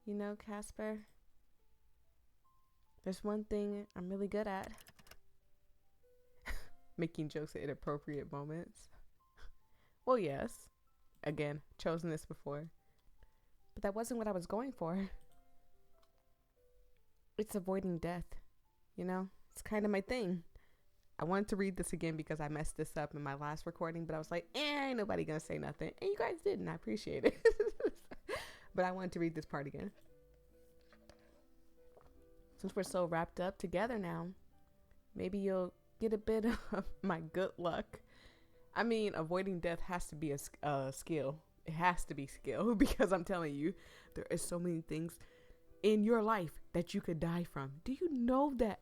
You know, Casper, there's one thing I'm really good at. Making jokes at inappropriate moments. Well, yes. Again, chosen this before. But that wasn't what I was going for. It's avoiding death. You know, it's kind of my thing. I wanted to read this again because I messed this up in my last recording, but I was like, ain't nobody gonna say nothing. And you guys didn't. I appreciate it. But I wanted to read this part again. Since we're so wrapped up together now, maybe you'll get a bit of my good luck. I mean, avoiding death has to be a skill. It has to be skill because I'm telling you, there is so many things in your life that you could die from. Do you know that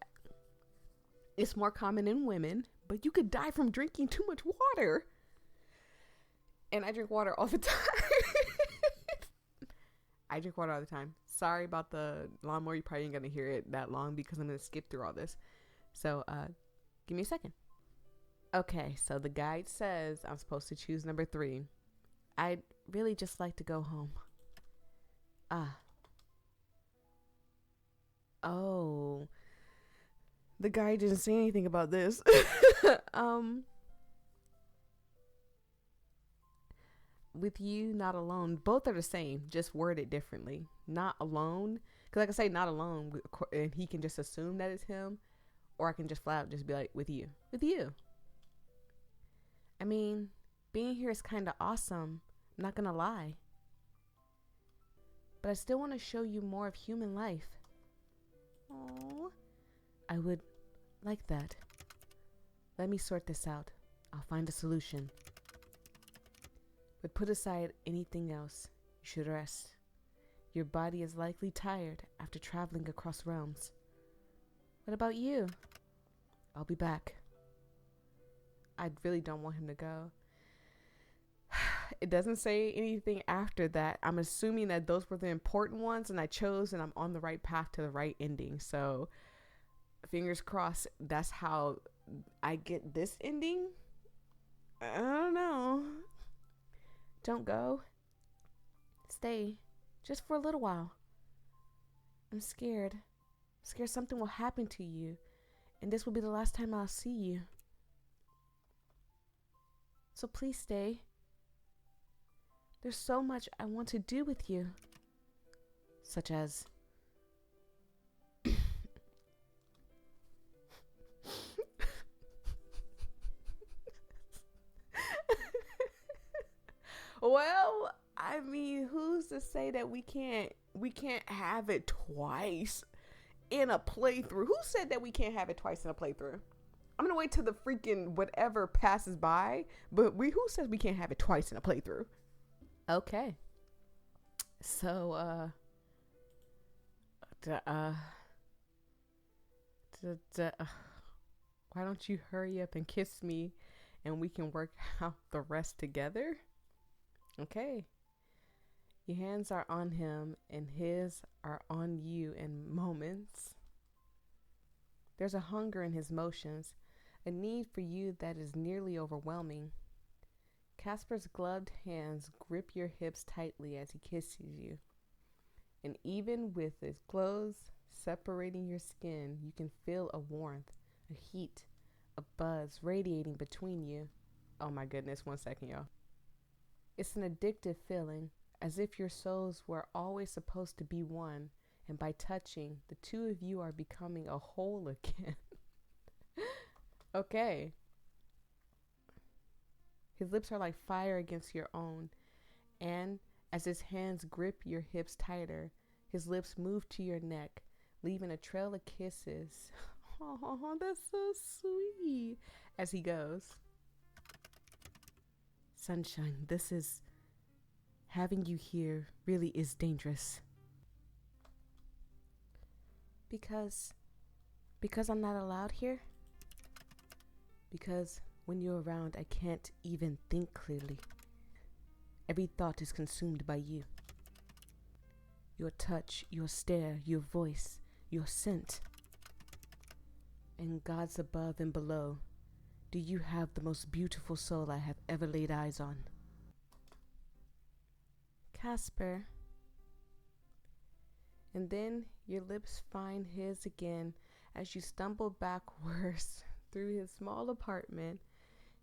it's more common in women, but you could die from drinking too much water? And I drink water all the time. I drink water all the time. Sorry about the lawnmower. You probably ain't gonna hear it that long because I'm gonna skip through all this. So, give me a second. Okay, so the guide says I'm supposed to choose number 3. I'd really just like to go home. Oh. The guide didn't say anything about this. With you, not alone. Both are the same, just worded differently. Not alone. Because I can say not alone, and he can just assume that it's him. Or I can just flat out just be like, with you. With you. I mean, being here is kind of awesome. I'm not going to lie. But I still want to show you more of human life. Aww. I would like that. Let me sort this out. I'll find a solution. But put aside anything else. You should rest. Your body is likely tired after traveling across realms. What about you? I'll be back. I really don't want him to go. It doesn't say anything after that. I'm assuming that those were the important ones and I chose and I'm on the right path to the right ending. So fingers crossed that's how I get this ending. I don't know. Don't go. Stay. Just for a little while. I'm scared. I'm scared something will happen to you. And this will be the last time I'll see you. So please stay. There's so much I want to do with you. Such as... Well, I mean, who's to say that we can't have it twice in a playthrough? Who said that we can't have it twice in a playthrough? I'm gonna wait till the freaking whatever passes by, but who says we can't have it twice in a playthrough? Okay. So, why don't you hurry up and kiss me and we can work out the rest together? Okay. Your hands are on him and his are on you in moments. There's a hunger in his motions, a need for you that is nearly overwhelming. Casper's gloved hands grip your hips tightly as he kisses you. And even with his clothes separating your skin, you can feel a warmth, a heat, a buzz radiating between you. Oh my goodness, 1 second, y'all. It's an addictive feeling, as if your souls were always supposed to be one, and by touching, the two of you are becoming a whole again. Okay. His lips are like fire against your own, and as his hands grip your hips tighter, his lips move to your neck, leaving a trail of kisses. Oh, that's so sweet. As he goes, Sunshine, having you here really is dangerous. Because I'm not allowed here? Because when you're around, I can't even think clearly. Every thought is consumed by you. Your touch, your stare, your voice, your scent. And gods above and below, do you have the most beautiful soul I have ever laid eyes on? Casper. And then your lips find his again as you stumble backwards through his small apartment,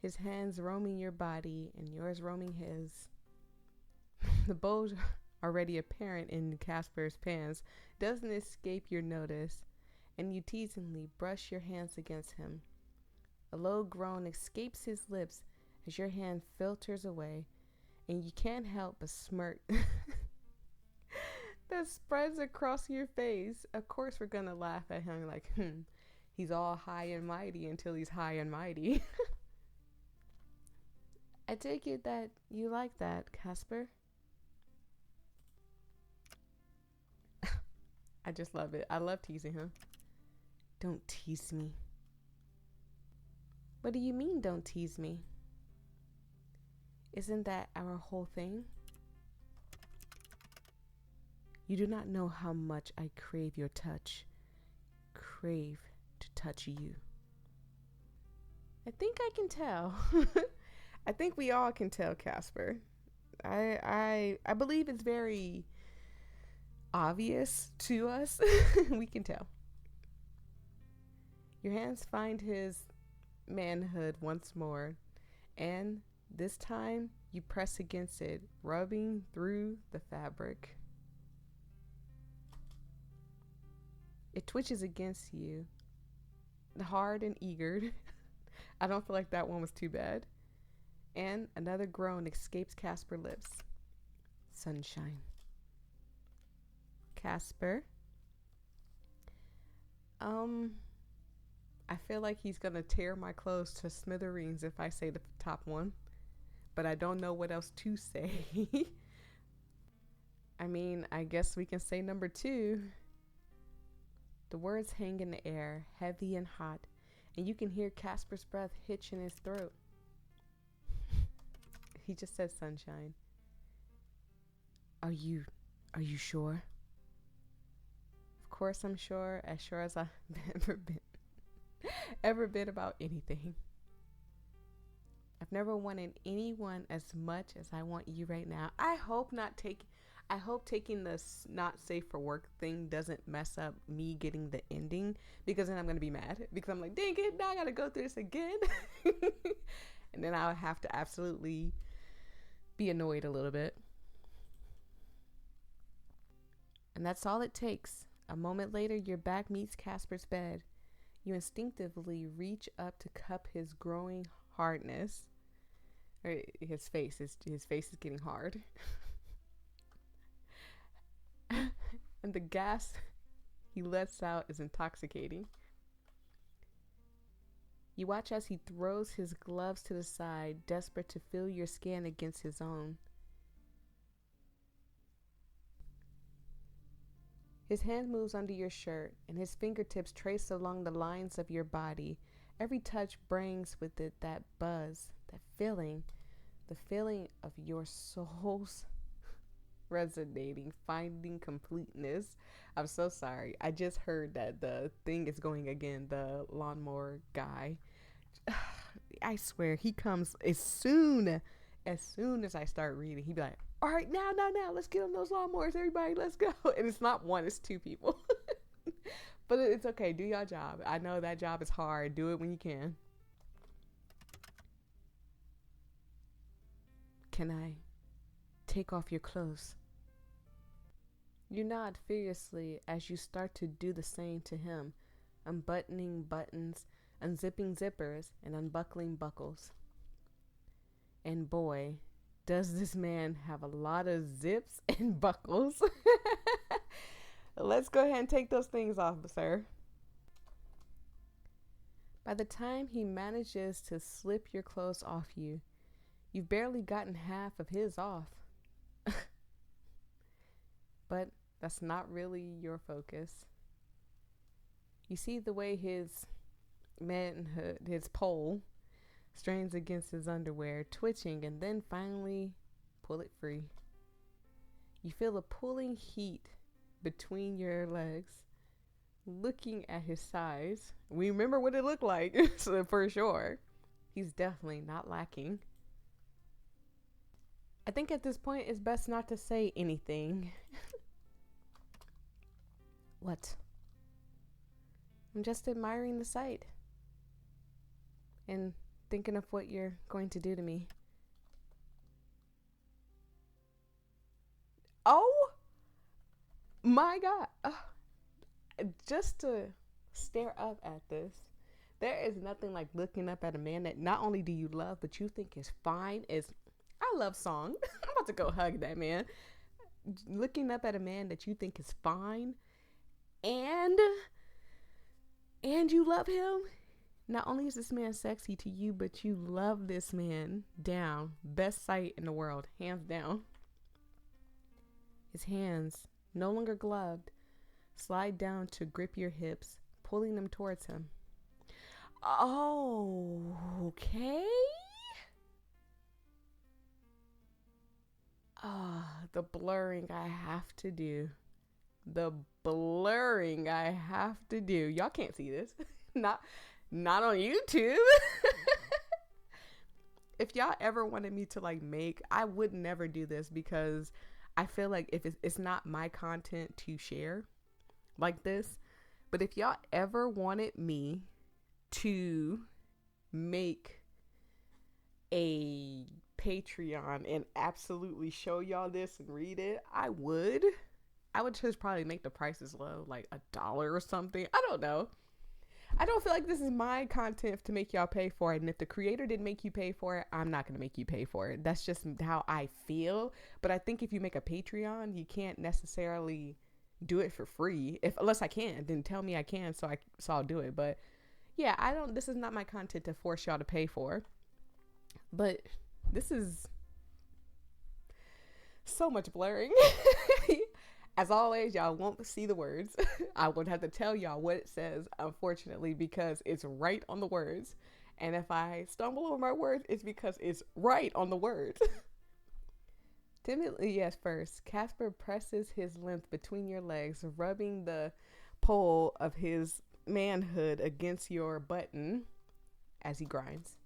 his hands roaming your body and yours roaming his. The bulge, already apparent in Casper's pants, doesn't escape your notice, and you teasingly brush your hands against him. A low groan escapes his lips as your hand filters away, and you can't help but smirk that spreads across your face. Of course we're gonna laugh at him like, he's all high and mighty until he's high and mighty. I take it that you like that, Casper. I just love it. I love teasing him. Don't tease me. What do you mean, don't tease me? Isn't that our whole thing? You do not know how much I crave your touch. Crave to touch you. I think I can tell. I think we all can tell, Casper. I believe it's very obvious to us. We can tell. Your hands find his manhood once more, and this time you press against it, rubbing through the fabric. It twitches against you, hard and eager. I don't feel like that one was too bad. And another groan escapes Casper's lips. Sunshine. Casper. I feel like he's gonna tear my clothes to smithereens if I say the top one, but I don't know what else to say. I mean, I guess we can say number 2. The words hang in the air, heavy and hot, and you can hear Casper's breath hitch in his throat. He just says sunshine. Are you sure? Of course I'm sure as I've ever been about anything. I've never wanted anyone as much as I want you right now. I hope taking this not safe for work thing doesn't mess up me getting the ending, because then I'm going to be mad because I'm like, dang it, now I got to go through this again. And then I'll have to absolutely be annoyed a little bit. And that's all it takes. A moment later, your back meets Casper's bed. You instinctively reach up to cup his growing hardness. His face is getting hard. And the gas he lets out is intoxicating. You watch as he throws his gloves to the side, desperate to feel your skin against his own. His hand moves under your shirt, and his fingertips trace along the lines of your body Every touch brings with it that buzz, that feeling, the feeling of your soul's resonating, finding completeness. I'm so sorry. I just heard that the thing is going again, the lawnmower guy. I swear he comes as soon as I start reading. He'd be like, all right, now, let's get on those lawnmowers, everybody, let's go. And it's not one, it's two people. But it's okay. Do your job. I know that job is hard. Do it when you can. Can I take off your clothes? You nod furiously as you start to do the same to him, unbuttoning buttons, unzipping zippers, and unbuckling buckles. And boy, does this man have a lot of zips and buckles. Let's go ahead and take those things off, sir. By the time he manages to slip your clothes off you, you've barely gotten half of his off. But that's not really your focus. You see the way his manhood, his pole, strains against his underwear, twitching, and then finally pull it free. You feel a pulling heat between your legs, looking at his size. We remember what it looked like, so for sure. He's definitely not lacking. I think at this point it's best not to say anything. What? I'm just admiring the sight and thinking of what you're going to do to me. Oh my God. Just to stare up at this, there is nothing like looking up at a man that not only do you love, but you think is fine. I love song. I'm about to go hug that man. Looking up at a man that you think is fine and you love him. Not only is this man sexy to you, but you love this man down. Best sight in the world, hands down. His hands, no longer gloved, slide down to grip your hips, pulling them towards him. Oh, okay. The blurring I have to do. Y'all can't see this. Not on YouTube. If y'all ever wanted me to I would never do this because I feel like if it's not my content to share like this. But if y'all ever wanted me to make a Patreon and absolutely show y'all this and read it, I would just probably make the prices low, like $1 or something. I don't know. I don't feel like this is my content to make y'all pay for it. And if the creator didn't make you pay for it, I'm not going to make you pay for it. That's just how I feel. But I think if you make a Patreon, you can't necessarily do it for free. Unless I can, then tell me I can, so I'll do it. But yeah, this is not my content to force y'all to pay for. But this is so much blurring. As always, y'all won't see the words. I would have to tell y'all what it says, unfortunately, because it's right on the words. And if I stumble over my words, it's because it's right on the words. Timidly at first, Casper presses his length between your legs, rubbing the pole of his manhood against your button as he grinds.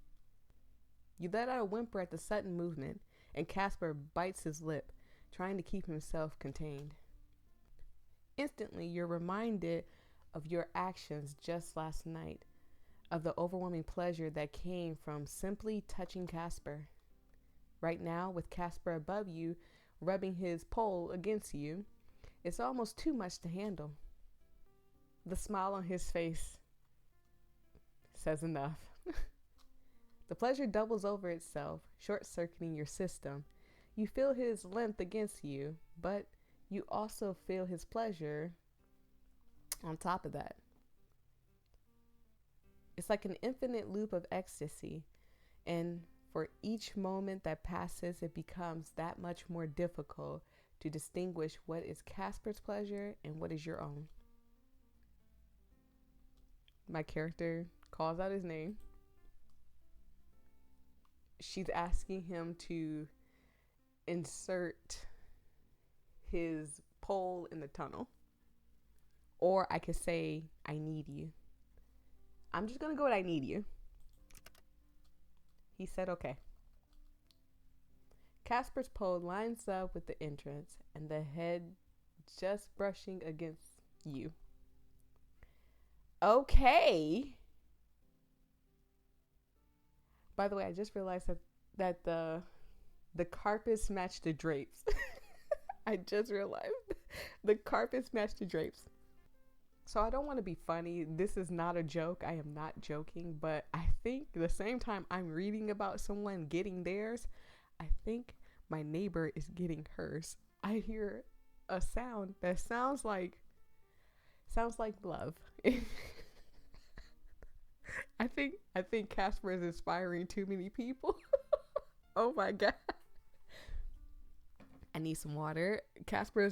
You let out a whimper at the sudden movement, and Casper bites his lip, trying to keep himself contained. Instantly, you're reminded of your actions just last night, of the overwhelming pleasure that came from simply touching Casper. Right now, with Casper above you, rubbing his pole against you, it's almost too much to handle. The smile on his face says enough. The pleasure doubles over itself, short-circuiting your system. You feel his length against you, but you also feel his pleasure on top of that. It's like an infinite loop of ecstasy, and for each moment that passes, it becomes that much more difficult to distinguish what is Casper's pleasure and what is your own. My character calls out his name. She's asking him to insert his pole in the tunnel. Or I could say, I need you. I'm just going to go with I need you. He said, okay. Casper's pole lines up with the entrance and the head just brushing against you. Okay. By the way, I just realized that the carpets match the drapes. I just realized the carpets match the drapes. So I don't want to be funny. This is not a joke. I am not joking. But I think the same time I'm reading about someone getting theirs, I think my neighbor is getting hers. I hear a sound that sounds like love. I think Casper is inspiring too many people. Oh my God. I need some water. Casper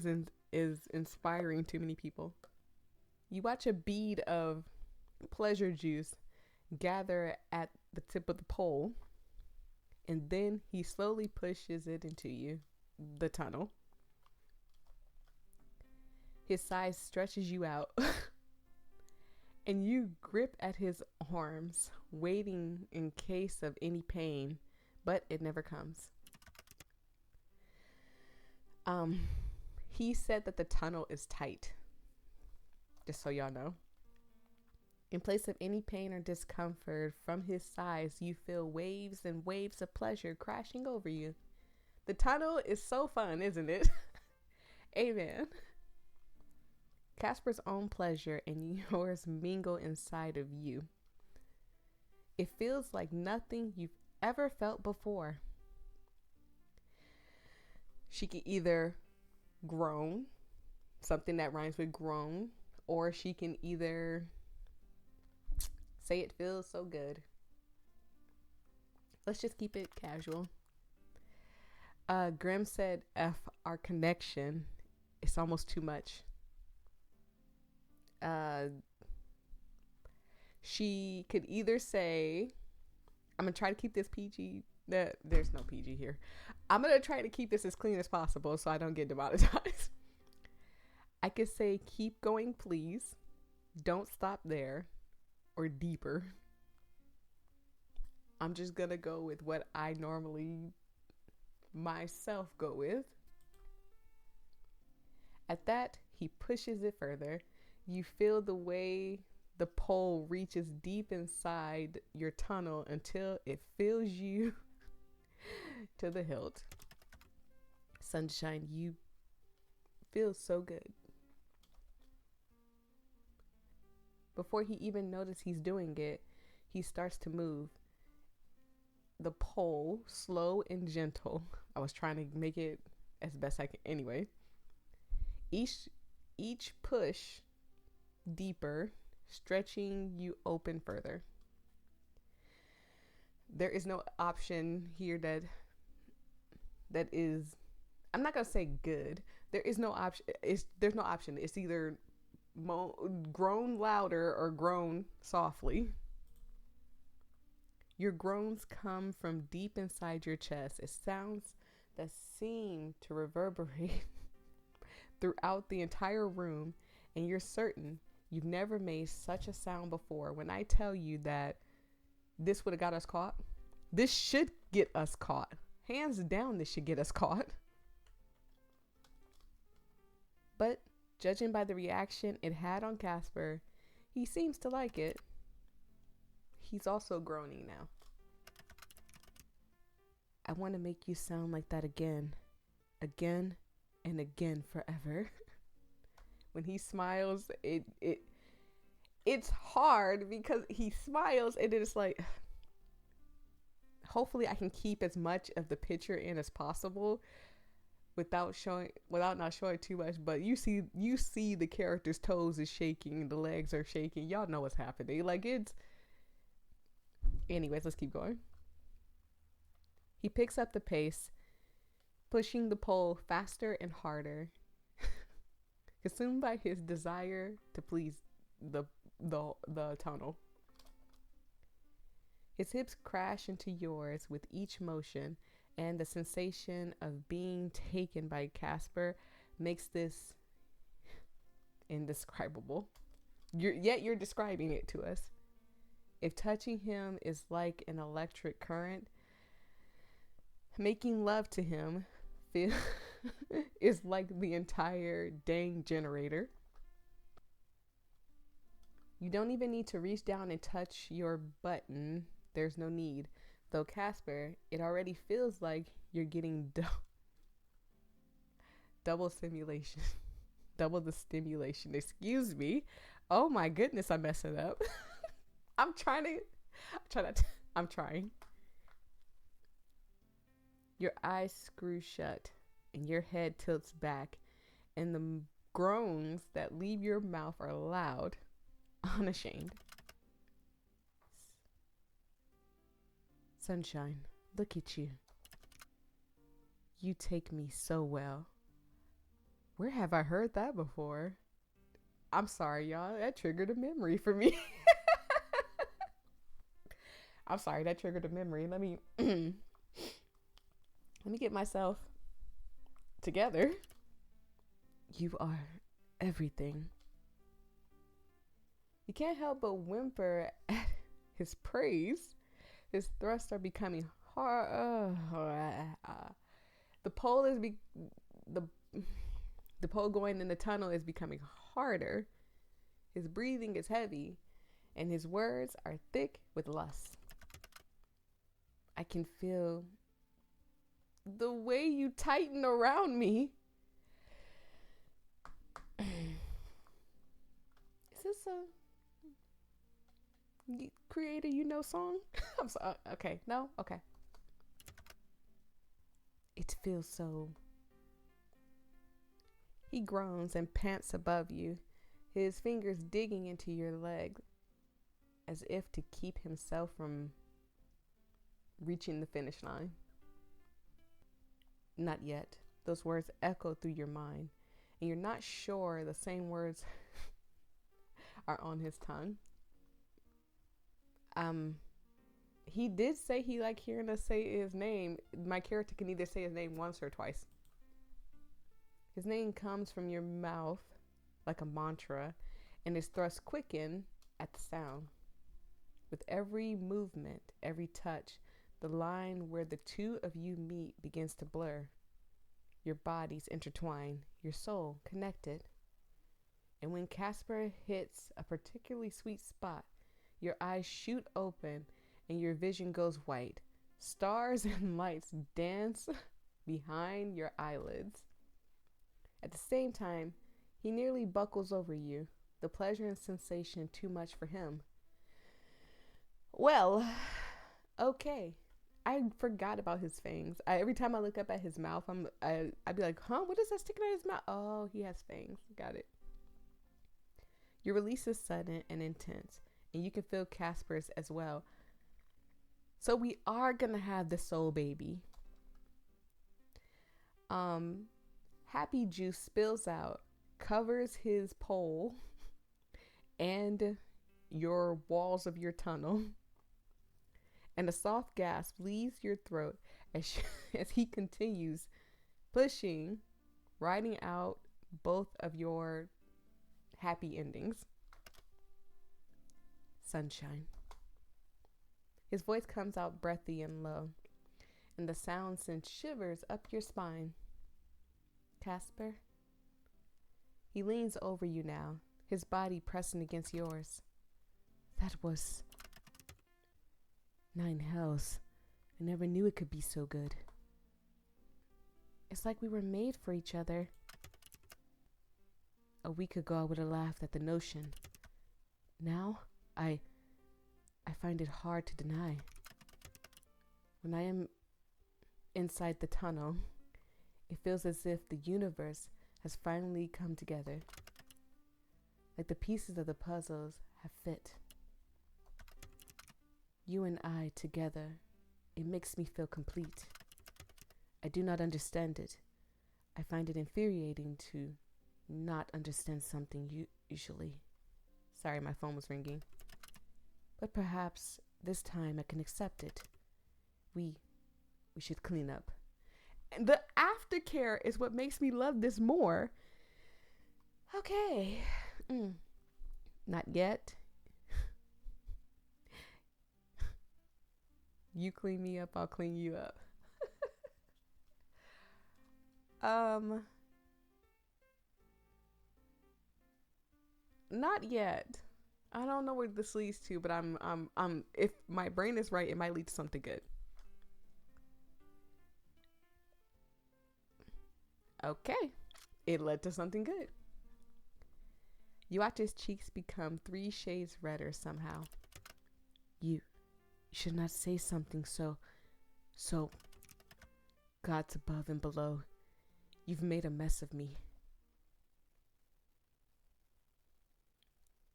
is inspiring too many people. You watch a bead of pleasure juice gather at the tip of the pole, and then he slowly pushes it into you, the tunnel. His size stretches you out, and you grip at his arms, waiting in case of any pain, but it never comes. He said that the tunnel is tight. Just so y'all know. In place of any pain or discomfort from his size, you feel waves and waves of pleasure crashing over you. The tunnel is so fun, isn't it? Amen. Casper's own pleasure and yours mingle inside of you. It feels like nothing you've ever felt before. She can either groan, something that rhymes with groan, or she can either say it feels so good. Let's just keep it casual. Grim said, F our connection. It's almost too much. She could either say, I'm going to try to keep this PG. There's no PG here. I'm going to try to keep this as clean as possible so I don't get demonetized. I could say, keep going, please. Don't stop there. Or deeper. I'm just going to go with what I normally myself go with. At that, he pushes it further. You feel the way the pole reaches deep inside your tunnel until it fills you to the hilt. Sunshine, you feel so good. Before he even notices he's doing it, he starts to move the pole slow and gentle. I was trying to make it as best I can. Anyway, each push deeper, stretching you open further. There is no option here that is, I'm not gonna say good. There is no option. There's no option. It's either groan louder or groan softly. Your groans come from deep inside your chest. It sounds that seem to reverberate throughout the entire room, and you're certain you've never made such a sound before. When I tell you that this would have got us caught, this should get us caught. Hands down, this should get us caught. But judging by the reaction it had on Casper, he seems to like it. He's also groaning now. I want to make you sound like that again and again forever. When he smiles, it's hard because he smiles and it's like, hopefully I can keep as much of the picture in as possible without not showing too much, but you see the character's toes is shaking, the legs are shaking. Y'all know what's happening. Anyways, let's keep going. He picks up the pace, pushing the pole faster and harder, consumed by his desire to please the tunnel. His hips crash into yours with each motion, and the sensation of being taken by Casper makes this indescribable. Yet you're describing it to us. If touching him is like an electric current, making love to him is like the entire dang generator. You don't even need to reach down and touch your button. There's no need. Though Casper, it already feels like you're getting double stimulation. Double the stimulation. Excuse me. Oh my goodness, I'm messing up. I'm trying. Your eyes screw shut and your head tilts back, and the groans that leave your mouth are loud, unashamed. Sunshine, look at you. You take me so well. Where have I heard that before? I'm sorry, y'all. That triggered a memory for me. I'm sorry, that triggered a memory. Let me get myself together. You are everything. You can't help but whimper at his praise. His thrusts are becoming hard. The pole going in the tunnel is becoming harder. His breathing is heavy, and his words are thick with lust. I can feel the way you tighten around me. Is this a creator song? I'm sorry. Okay, no? Okay. It feels so. He groans and pants above you, his fingers digging into your leg as if to keep himself from reaching the finish line. Not yet. Those words echo through your mind, and you're not sure the same words are on his tongue. He did say he liked hearing us say his name. My character can either say his name once or twice. His name comes from your mouth like a mantra, and his thrusts quicken at the sound. With every movement, every touch, the line where the two of you meet begins to blur. Your bodies intertwine, your soul connected. And when Casper hits a particularly sweet spot, your eyes shoot open and your vision goes white. Stars and lights dance behind your eyelids. At the same time, he nearly buckles over you, the pleasure and sensation too much for him. Well, okay. I forgot about his fangs. Every time I look up at his mouth, I'd be like, huh, what is that sticking out of his mouth? Oh, he has fangs. Got it. Your release is sudden and intense, and you can feel Casper's as well. So we are going to have the soul baby. Happy juice spills out, covers his pole and your walls of your tunnel. And a soft gasp leaves your throat as he continues pushing, writing out both of your happy endings. Sunshine. His voice comes out breathy and low, and the sound sends shivers up your spine. Casper. He leans over you now, his body pressing against yours. That was 9 hells. I never knew it could be so good. It's like we were made for each other. A week ago, I would have laughed at the notion. Now, I find it hard to deny. When I am inside the tunnel, it feels as if the universe has finally come together. Like the pieces of the puzzles have fit. You and I together, it makes me feel complete. I do not understand it. I find it infuriating to not understand something usually. Sorry, my phone was ringing. But perhaps this time I can accept it. We should clean up. And the aftercare is what makes me love this more. Okay. Not yet. You clean me up, I'll clean you up. Not yet. I don't know where this leads to, but I'm if my brain is right, it might lead to something good. Okay. It led to something good. You watch his cheeks become 3 shades redder somehow. You should not say something so God's above and below. You've made a mess of me.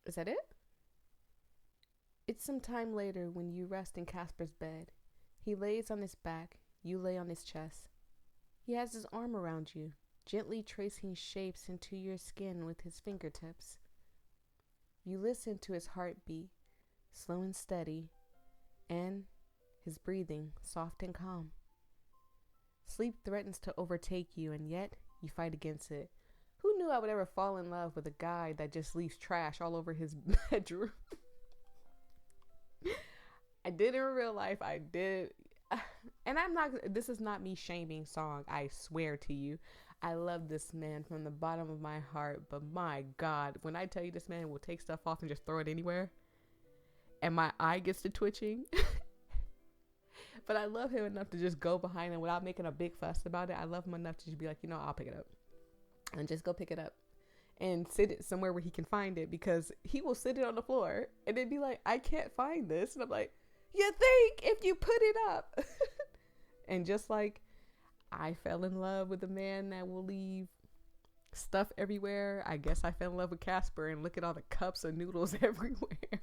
Is that it? It's some time later when you rest in Casper's bed. He lays on his back, you lay on his chest. He has his arm around you, gently tracing shapes into your skin with his fingertips. You listen to his heartbeat, slow and steady, and his breathing, soft and calm. Sleep threatens to overtake you, and yet you fight against it. Who knew I would ever fall in love with a guy that just leaves trash all over his bedroom? I did in real life. I did. And this is not me shaming Song. I swear to you. I love this man from the bottom of my heart. But my God, when I tell you this man will take stuff off and just throw it anywhere, and my eye gets to twitching. But I love him enough to just go behind him without making a big fuss about it. I love him enough to just be like, I'll pick it up. And just go pick it up. And sit it somewhere where he can find it, because he will sit it on the floor and then be like, I can't find this. And I'm like, you think if you put it up. And just like I fell in love with a man that will leave stuff everywhere, I guess I fell in love with Casper, and look at all the cups of noodles everywhere.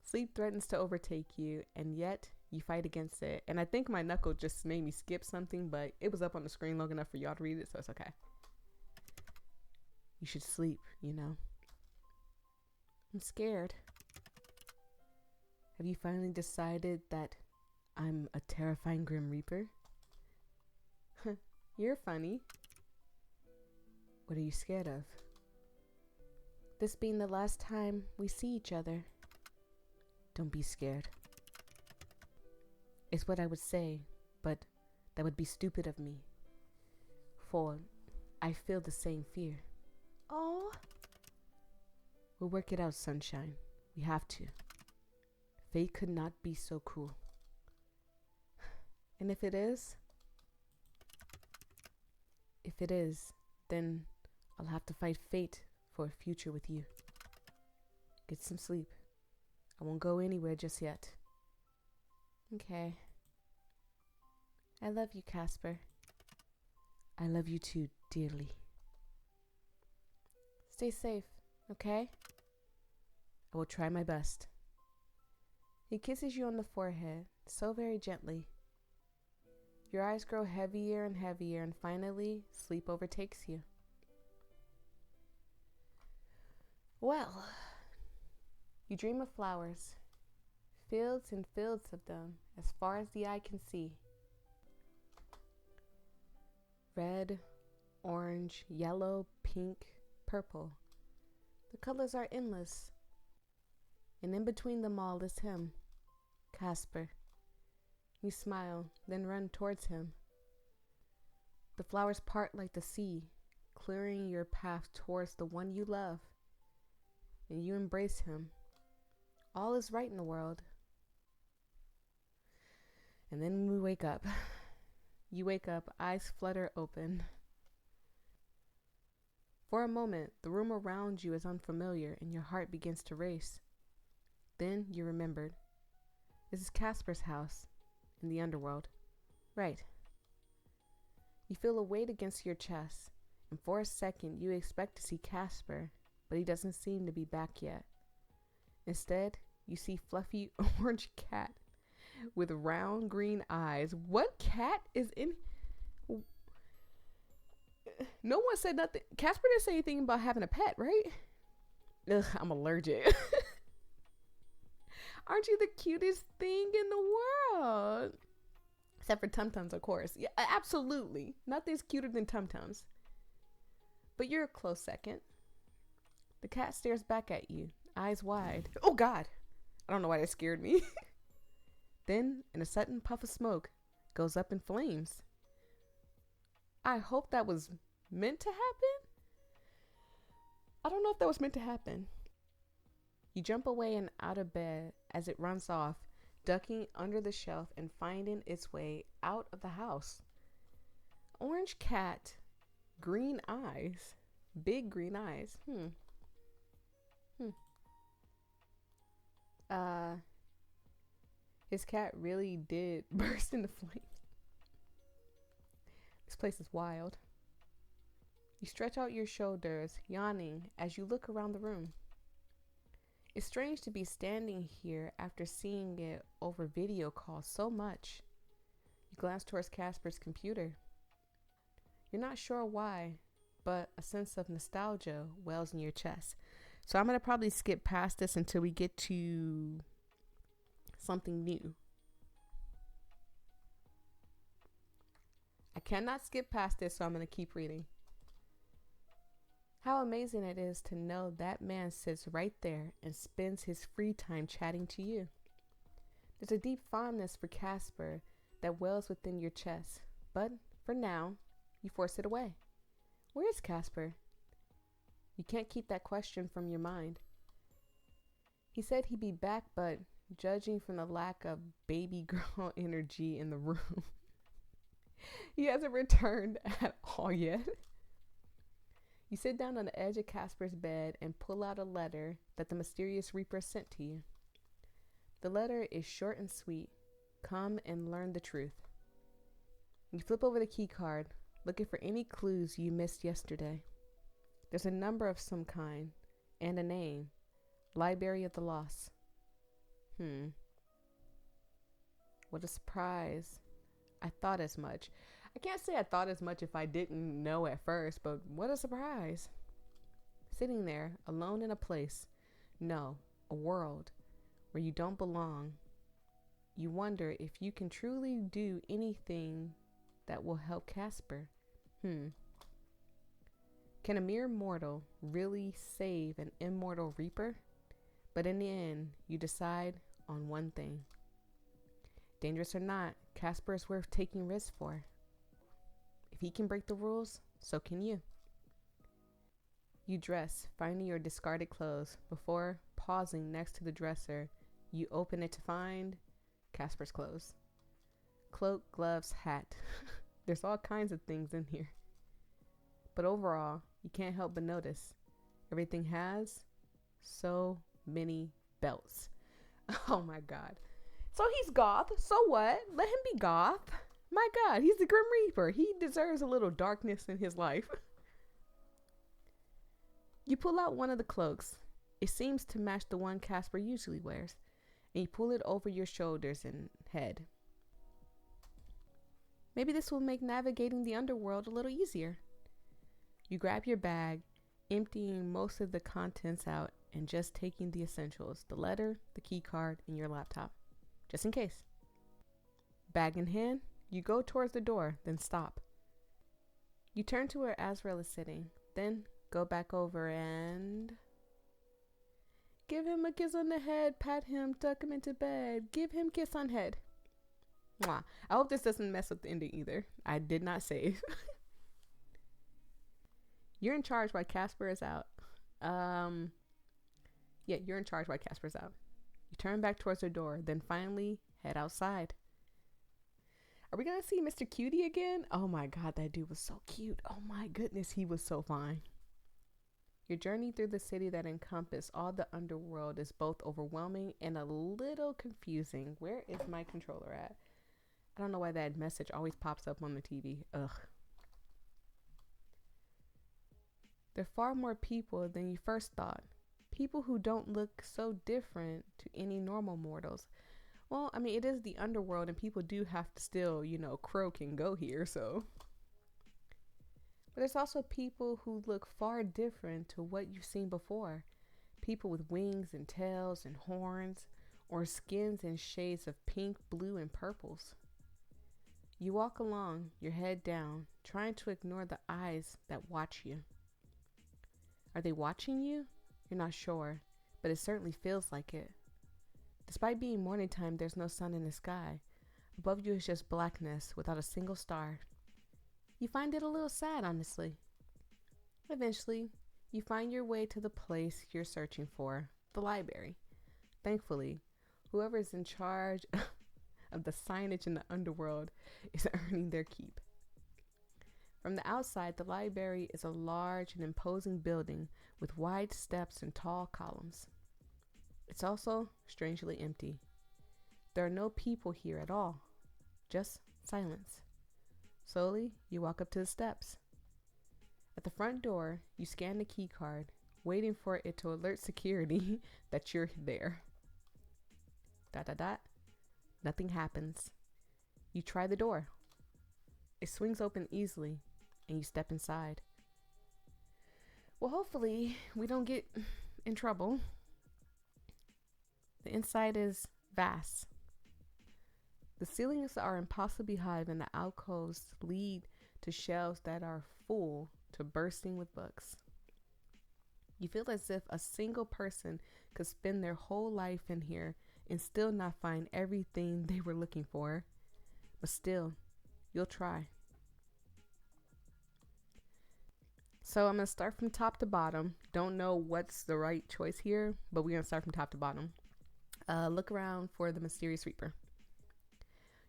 Sleep threatens to overtake you, and yet you fight against it. And I think my knuckle just made me skip something, but it was up on the screen long enough for y'all to read it, so it's okay. You should sleep, I'm scared. Have you finally decided that I'm a terrifying Grim Reaper? You're funny. What are you scared of? This being the last time we see each other. Don't be scared. It's what I would say, but that would be stupid of me. For I feel the same fear. Oh. We'll work it out, sunshine. We have to. Fate could not be so cruel. And if it is, then I'll have to fight fate for a future with you. Get some sleep. I won't go anywhere just yet. Okay. I love you, Casper. I love you too, dearly. Stay safe, okay? I will try my best. He kisses you on the forehead, so very gently. Your eyes grow heavier and heavier, and finally, sleep overtakes you. Well, you dream of flowers, fields and fields of them, as far as the eye can see. Red, orange, yellow, pink, purple. The colors are endless. And in between them all is him, Casper. You smile, then run towards him. The flowers part like the sea, clearing your path towards the one you love. And you embrace him. All is right in the world. And then we wake up. You wake up, eyes flutter open. For a moment, the room around you is unfamiliar and your heart begins to race. Then you remembered. This is Casper's house in the underworld. Right. You feel a weight against your chest, and for a second you expect to see Casper, but he doesn't seem to be back yet. Instead, you see fluffy orange cat with round green eyes. What cat is in? No one said nothing. Casper didn't say anything about having a pet, right? Ugh, I'm allergic. Aren't you the cutest thing in the world? Except for Tum-Tums, of course. Yeah, absolutely. Nothing's cuter than Tum-Tums. But you're a close second. The cat stares back at you, eyes wide. Oh, God. I don't know why that scared me. Then, in a sudden puff of smoke, goes up in flames. I hope that was meant to happen. I don't know if that was meant to happen. You jump away and out of bed as it runs off, ducking under the shelf and finding its way out of the house. Orange cat, green eyes, big green eyes. His cat really did burst into flames. This place is wild. You stretch out your shoulders, yawning as you look around the room. It's strange to be standing here after seeing it over video call so much. You glance towards Casper's computer. You're not sure why, but a sense of nostalgia wells in your chest. So I'm going to probably skip past this until we get to something new. I cannot skip past this, so I'm going to keep reading. How amazing it is to know that man sits right there and spends his free time chatting to you. There's a deep fondness for Casper that wells within your chest, but for now, you force it away. Where is Casper? You can't keep that question from your mind. He said he'd be back, but judging from the lack of baby girl energy in the room, he hasn't returned at all yet. You sit down on the edge of Casper's bed and pull out a letter that the mysterious Reaper sent to you. The letter is short and sweet. Come and learn the truth. You flip over the key card, looking for any clues you missed yesterday. There's a number of some kind and a name. Library of the Lost. What a surprise. I thought as much. I can't say I thought as much if I didn't know at first, but what a surprise. Sitting there, alone in a place, no, a world, where you don't belong. You wonder if you can truly do anything that will help Casper. Can a mere mortal really save an immortal Reaper? But in the end, you decide on one thing. Dangerous or not, Casper is worth taking risks for. If he can break the rules, so can you. You dress, finding your discarded clothes. Before pausing next to the dresser, you open it to find Casper's clothes. Cloak, gloves, hat. There's all kinds of things in here. But overall, you can't help but notice everything has so many belts. Oh my God. So he's goth. So what? Let him be goth. My God, he's the Grim Reaper. He deserves a little darkness in his life. You pull out one of the cloaks. It seems to match the one Casper usually wears, and you pull it over your shoulders and head. Maybe this will make navigating the underworld a little easier. You grab your bag, emptying most of the contents out and just taking the essentials, the letter, the key card, and your laptop, just in case. Bag in hand, you go towards the door, then stop. You turn to where Azrael is sitting, then go back over and give him a kiss on the head, pat him, tuck him into bed, give him kiss on head. Mwah. I hope this doesn't mess with the ending either. I did not save. You're in charge while Casper is out. Yeah, you're in charge while Casper's out. You turn back towards the door, then finally head outside. Are we gonna see Mr. Cutie again? Oh my God, that dude was so cute. Oh my goodness, he was so fine. Your journey through the city that encompassed all the underworld is both overwhelming and a little confusing. Where is my controller at? I don't know why that message always pops up on the TV. Ugh. There are far more people than you first thought. People who don't look so different to any normal mortals. Well, I mean, it is the underworld and people do have to still, croak and go here, so. But there's also people who look far different to what you've seen before. People with wings and tails and horns, or skins in shades of pink, blue, and purples. You walk along, your head down, trying to ignore the eyes that watch you. Are they watching you? You're not sure, but it certainly feels like it. Despite being morning time, there's no sun in the sky. Above you is just blackness without a single star. You find it a little sad, honestly. Eventually, you find your way to the place you're searching for, the library. Thankfully, whoever is in charge of the signage in the underworld is earning their keep. From the outside, the library is a large and imposing building with wide steps and tall columns. It's also strangely empty. There are no people here at all, just silence. Slowly, you walk up to the steps. At the front door, you scan the key card, waiting for it to alert security that you're there. ... Nothing happens. You try the door. It swings open easily, and you step inside. Well, hopefully, we don't get in trouble. The inside is vast. The ceilings are impossibly high, and the alcoves lead to shelves that are full to bursting with books. You feel as if a single person could spend their whole life in here and still not find everything they were looking for. But still, you'll try. So I'm going to start from top to bottom. Don't know what's the right choice here, but we're going to start from top to bottom. Look around for the Mysterious Reaper.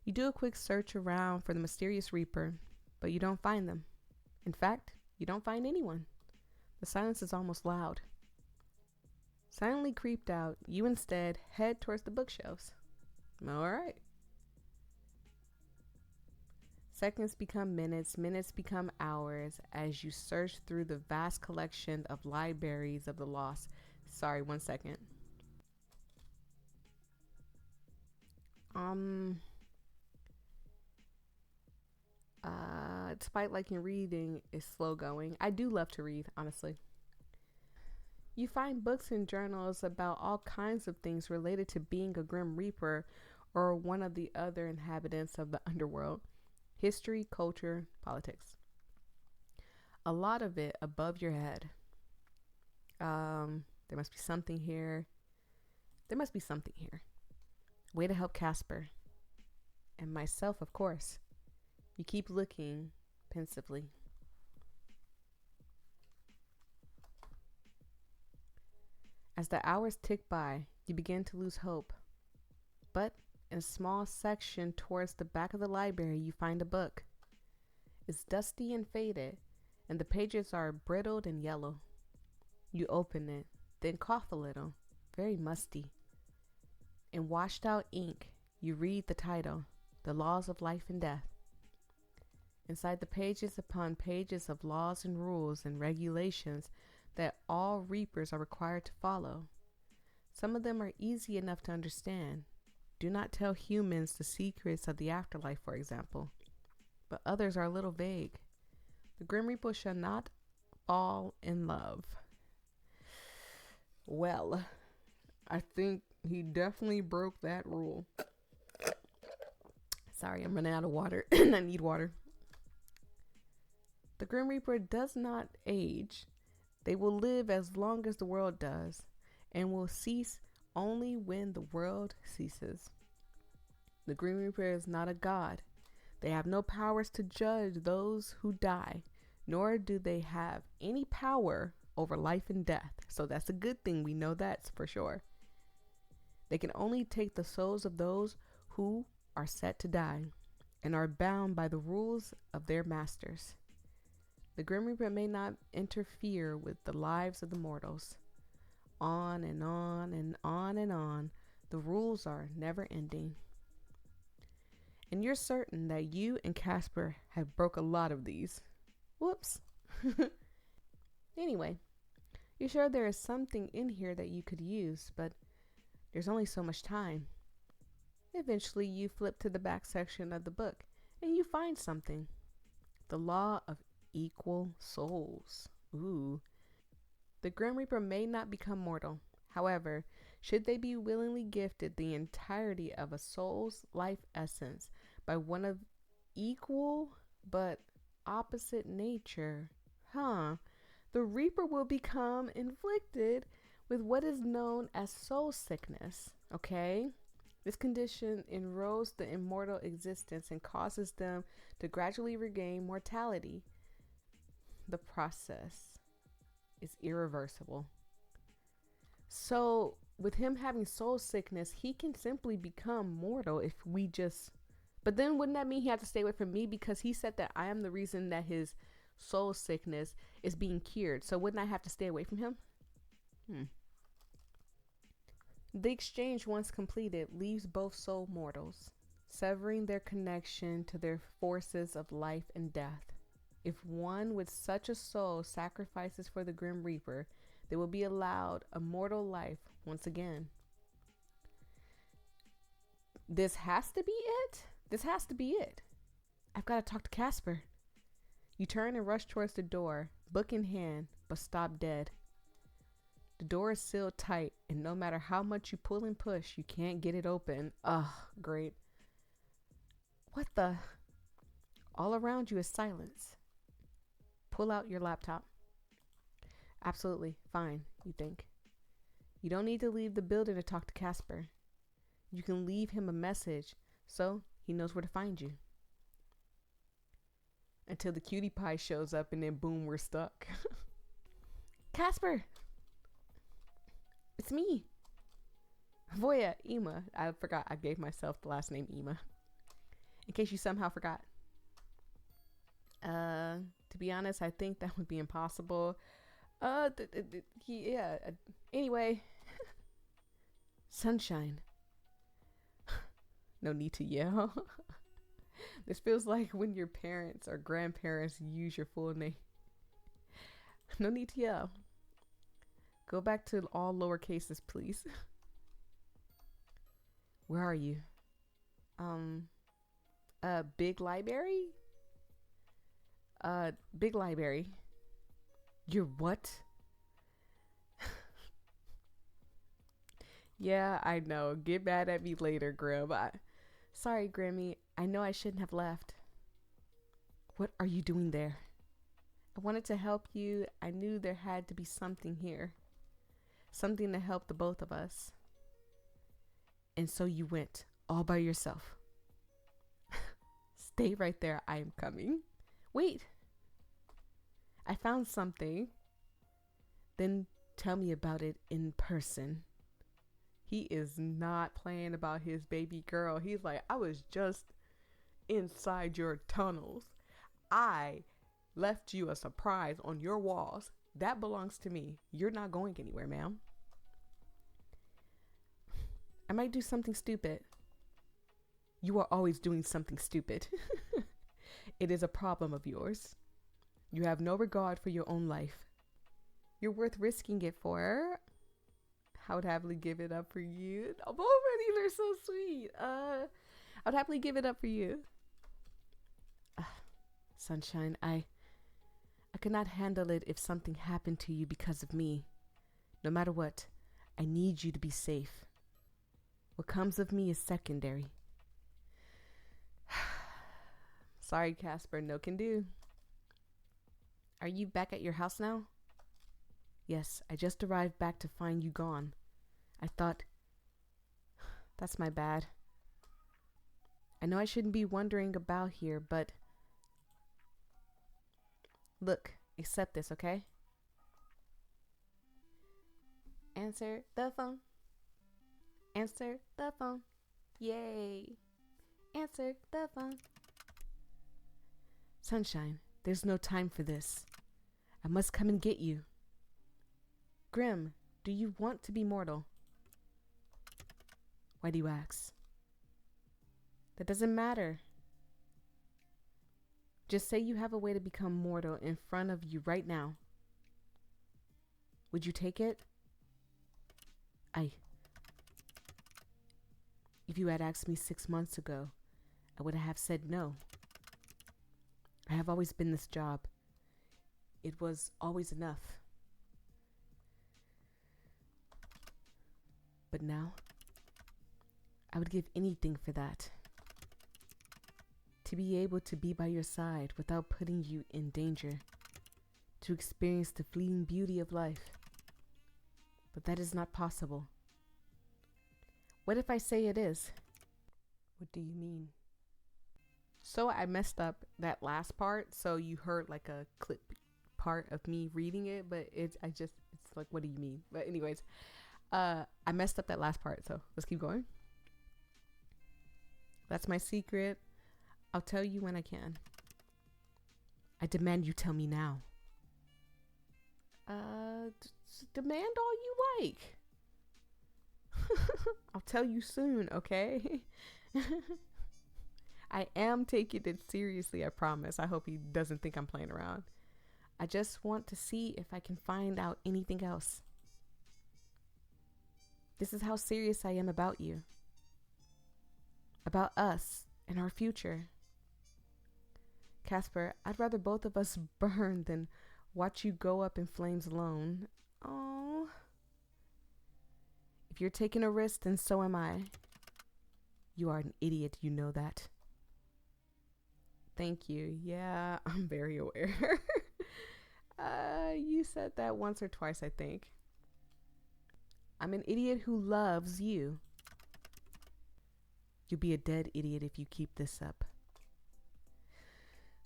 You do a quick search around for the Mysterious Reaper, but you don't find them. In fact, you don't find anyone. The silence is almost loud. Silently creeped out, you instead head towards the bookshelves. All right. Seconds become minutes, minutes become hours as you search through the vast collection of libraries of the lost. Sorry, 1 second. Despite liking reading, is slow going. I do love to read, honestly. You find books and journals about all kinds of things related to being a Grim Reaper or one of the other inhabitants of the underworld. History, culture, politics. A lot of it above your head. There must be something here. There must be something here. Way to help Casper. And myself, of course. You keep looking pensively. As the hours tick by, you begin to lose hope. But in a small section towards the back of the library, you find a book. It's dusty and faded, and the pages are brittled and yellow. You open it, then cough a little, very musty. In washed out ink, you read the title, The Laws of Life and Death. Inside the pages upon pages of laws and rules and regulations that all reapers are required to follow. Some of them are easy enough to understand. Do not tell humans the secrets of the afterlife, for example. But others are a little vague. The Grim Reaper shall not fall in love. Well, I think he definitely broke that rule. Sorry, I'm running out of water. I need water. The Grim Reaper does not age. They will live as long as the world does, and will cease only when the world ceases. The Grim Reaper is not a god. They have no powers to judge those who die, nor do they have any power over life and death. So that's a good thing. We know that for sure. They can only take the souls of those who are set to die and are bound by the rules of their masters. The Grim Reaper may not interfere with the lives of the mortals. On and on and on and on, the rules are never ending. And you're certain that you and Casper have broke a lot of these. Whoops. Anyway, you're sure there is something in here that you could use, but there's only so much time. Eventually, you flip to the back section of the book, and you find something. The Law of Equal Souls. Ooh. The Grim Reaper may not become mortal. However, should they be willingly gifted the entirety of a soul's life essence by one of equal but opposite nature, the reaper will become inflicted with what is known as soul sickness, okay? This condition enrolls the immortal existence and causes them to gradually regain mortality. The process is irreversible. So, with him having soul sickness, he can simply become mortal if we just... But then wouldn't that mean he had to stay away from me because he said that I am the reason that his soul sickness is being cured? So wouldn't I have to stay away from him? The exchange, once completed, leaves both soul mortals, severing their connection to their forces of life and death. If one with such a soul sacrifices for the Grim Reaper, they will be allowed a mortal life once again. This has to be it? This has to be it. I've got to talk to Casper. You turn and rush towards the door, book in hand, but stop dead. The door is sealed tight, and no matter how much you pull and push, you can't get it open. Ugh, great. What the? All around you is silence. Pull out your laptop. Absolutely, fine, you think. You don't need to leave the building to talk to Casper. You can leave him a message, so he knows where to find you. Until the cutie pie shows up, and then boom, we're stuck. Casper! It's me. Voyia, Ema. I forgot I gave myself the last name Ema. In case you somehow forgot. To be honest, I think that would be impossible. Yeah. Anyway. Sunshine. No need to yell. This feels like when your parents or grandparents use your full name. No need to yell. Go back to all lower cases, please. Where are you? Big library? Big library. You're what? Yeah, I know. Get mad at me later, Grim. Sorry, Grimmy. I know I shouldn't have left. What are you doing there? I wanted to help you. I knew there had to be something here. Something to help the both of us. And so you went all by yourself. Stay right there. I am coming. Wait. I found something. Then tell me about it in person. He is not playing about his baby girl. He's like, I was just inside your tunnels. I left you a surprise on your walls. That belongs to me. You're not going anywhere, ma'am. I might do something stupid. You are always doing something stupid. It is a problem of yours. You have no regard for your own life. You're worth risking it for. I would happily give it up for you. Both of these are so sweet. I would happily give it up for you. Sunshine, I could not handle it if something happened to you because of me. No matter what, I need you to be safe. What comes of me is secondary. Sorry, Casper, no can do. Are you back at your house now? Yes, I just arrived back to find you gone. I thought, that's my bad. I know I shouldn't be wandering about here, but look, accept this, okay? Answer the phone. Answer the phone. Yay. Answer the phone. Sunshine, there's no time for this. I must come and get you. Grim, do you want to be mortal? Why do you ask? That doesn't matter. Just say you have a way to become mortal in front of you right now. Would you take it? If you had asked me 6 months ago, I would have said no. I have always been this job. It was always enough. But now, I would give anything for that. To be able to be by your side without putting you in danger. To experience the fleeting beauty of life. But that is not possible. What if I say it is? What do you mean? So I messed up that last part, so you heard like a clip part of me reading it, but it's like, what do you mean? But anyways, I messed up that last part, so let's keep going. That's my secret. I'll tell you when I can. I demand you tell me now. Demand all you like. I'll tell you soon, okay? I am taking it seriously, I promise. I hope he doesn't think I'm playing around. I just want to see if I can find out anything else. This is how serious I am about you. About us and our future. Casper, I'd rather both of us burn than watch you go up in flames alone. Oh. If you're taking a risk, then so am I. You are an idiot, you know that. Thank you. Yeah, I'm very aware. You said that once or twice, I think. I'm an idiot who loves you. You'll be a dead idiot if you keep this up.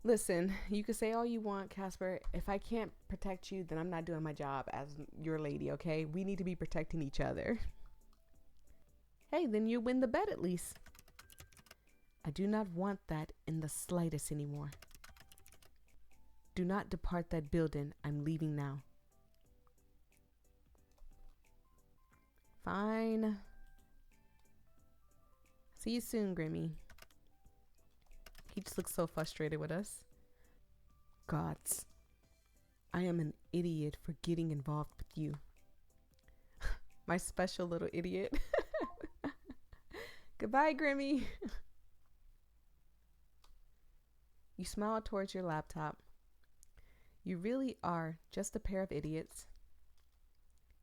Listen, you can say all you want, Casper. If I can't protect you, then I'm not doing my job as your lady, okay? We need to be protecting each other. Hey, then you win the bet at least. I do not want that in the slightest anymore. Do not depart that building. I'm leaving now. Fine. See you soon, Grimmy. He just looks so frustrated with us. Gods. I am an idiot for getting involved with you. My special little idiot. Goodbye, Grimmy. You smile towards your laptop. You really are just a pair of idiots.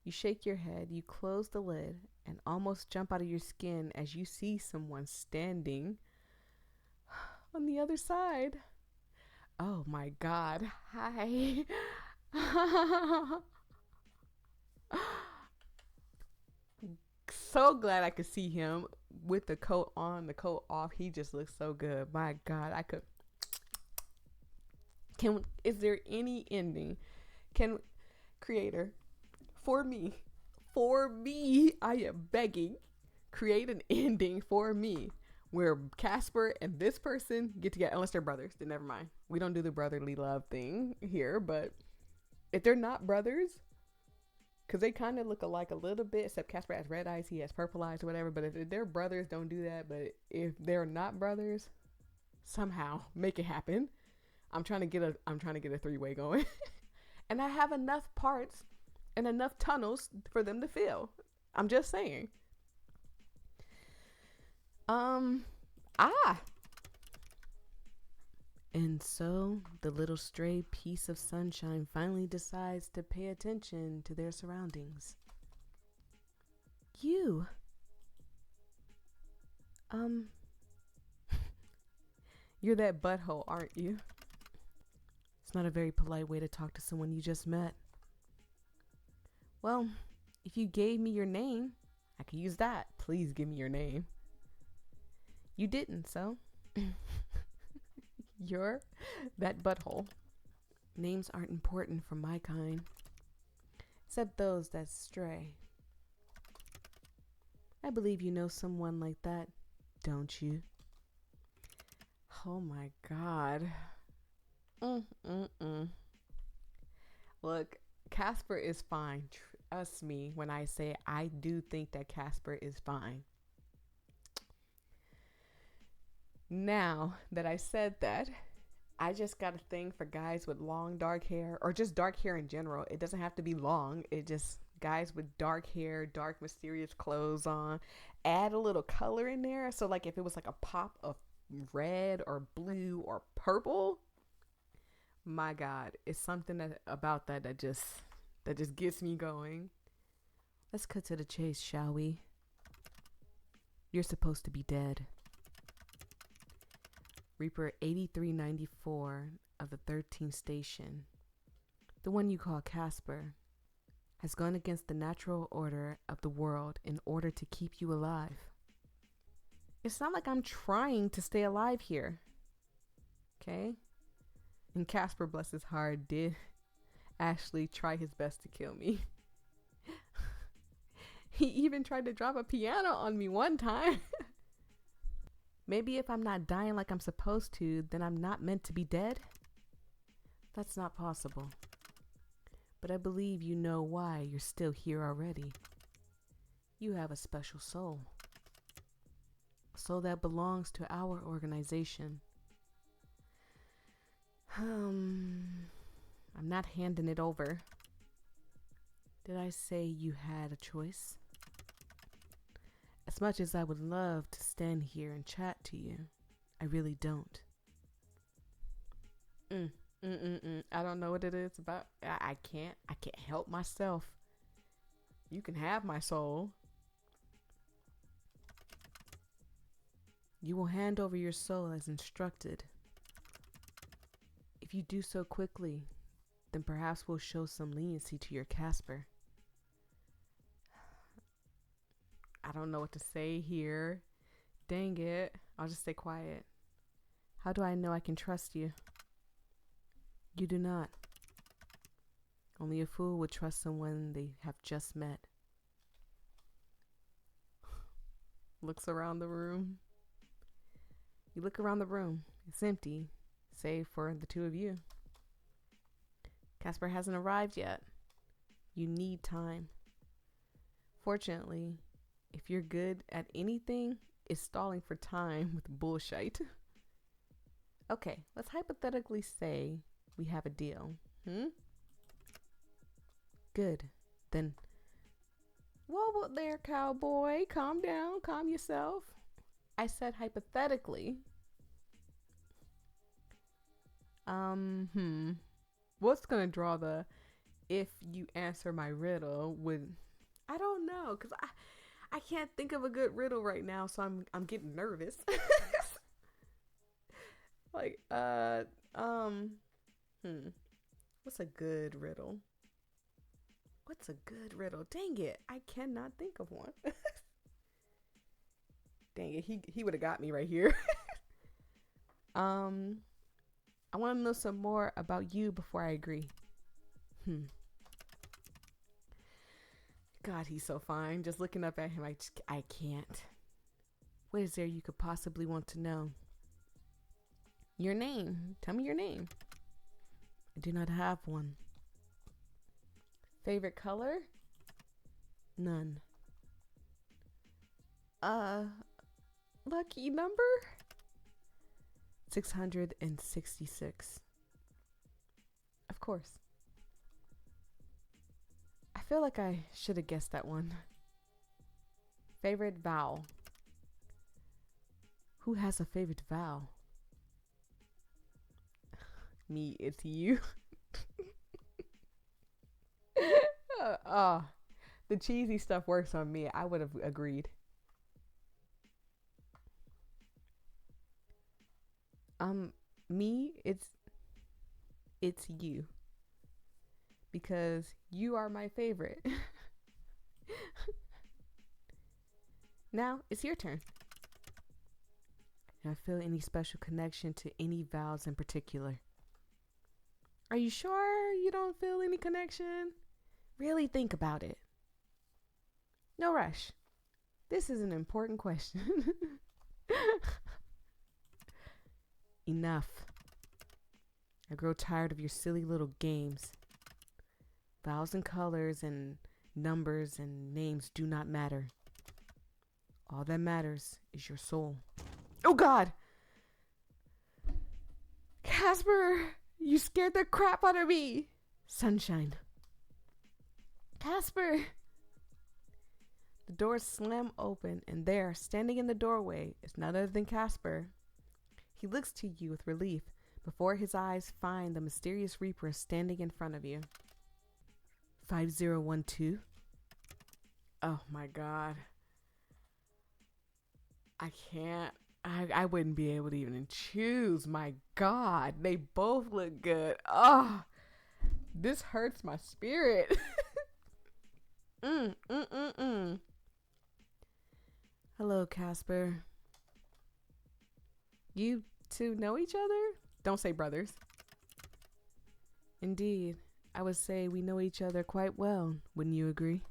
You shake your head, you close the lid, and almost jump out of your skin as you see someone standing on the other side. Oh my God. Hi. So glad I could see him with the coat on, the coat off. He just looks so good. My God, I could. Is there any ending? Creator, for me, I am begging, create an ending for me where Casper and this person get together, unless they're brothers, then never mind. We don't do the brotherly love thing here, but if they're not brothers, because they kind of look alike a little bit, except Casper has red eyes, he has purple eyes or whatever, but if they're brothers, don't do that. But if they're not brothers, somehow make it happen. I'm trying to get a three-way going. And I have enough parts and enough tunnels for them to fill. I'm just saying. And so the little stray piece of sunshine finally decides to pay attention to their surroundings. You. You're that butthole, aren't you? It's not a very polite way to talk to someone you just met. Well, if you gave me your name, I could use that. Please give me your name. You didn't, so you're that butthole. Names aren't important for my kind, except those that stray. I believe you know someone like that, don't you? Oh my God. Look, Casper is fine. Trust me when I say I do think that Casper is fine. Now that I said that, I just got a thing for guys with long dark hair, or just dark hair in general. It doesn't have to be long. It just guys with dark hair, dark mysterious clothes on. Add a little color in there. So like if it was like a pop of red or blue or purple, my God, it's something that just gets me going. Let's cut to the chase, shall we? You're supposed to be dead. Reaper 8394 of the 13th station, the one you call Casper, has gone against the natural order of the world in order to keep you alive. It's not like I'm trying to stay alive here. Okay? And Casper, bless his heart, did actually try his best to kill me. He even tried to drop a piano on me one time. Maybe if I'm not dying like I'm supposed to, then I'm not meant to be dead? That's not possible. But I believe you know why you're still here already. You have a special soul. A soul that belongs to our organization. I'm not handing it over. Did I say you had a choice? As much as I would love to stand here and chat to you, I really don't. I don't know what it is about. I can't help myself. You can have my soul. You will hand over your soul as instructed. If you do so quickly, then perhaps we'll show some leniency to your Casper. I don't know what to say here. Dang it. I'll just stay quiet. How do I know I can trust you? You do not. Only a fool would trust someone they have just met. Looks around the room. You look around the room. It's empty, save for the two of you. Casper hasn't arrived yet. You need time. Fortunately, if you're good at anything, it's stalling for time with bullshit. Okay, let's hypothetically say we have a deal. Good. Then, whoa there, cowboy. Calm down. Calm yourself. I said hypothetically. What's gonna draw the if you answer my riddle would, I don't know, because I can't think of a good riddle right now, so I'm getting nervous. Like, what's a good riddle? What's a good riddle? Dang it, I cannot think of one. Dang it, he would have got me right here. I want to know some more about you before I agree. God, he's so fine. Just looking up at him, I can't. What is there you could possibly want to know? Your name. Tell me your name. I do not have one. Favorite color? None. Lucky number? 666. Of course. I feel like I should have guessed that one. Favorite vowel? Who has a favorite vowel? Me, it's you. The cheesy stuff works on me. I would have agreed. Me, it's you. Because you are my favorite. Now, it's your turn. Do I feel any special connection to any vowels in particular? Are you sure you don't feel any connection? Really think about it. No rush. This is an important question. Enough. I grow tired of your silly little games. Vowels and colors and numbers and names do not matter. All that matters is your soul. Oh God! Casper! You scared the crap out of me! Sunshine. Casper! The doors slam open, and there, standing in the doorway, is none other than Casper. He looks to you with relief before his eyes find the mysterious Reaper standing in front of you. 5012. Oh my God. I can't. I wouldn't be able to even choose. My God, they both look good. Oh, this hurts my spirit. mm, mm, mm, mm. Hello, Casper. You two know each other? Don't say brothers. Indeed, I would say we know each other quite well. Wouldn't you agree?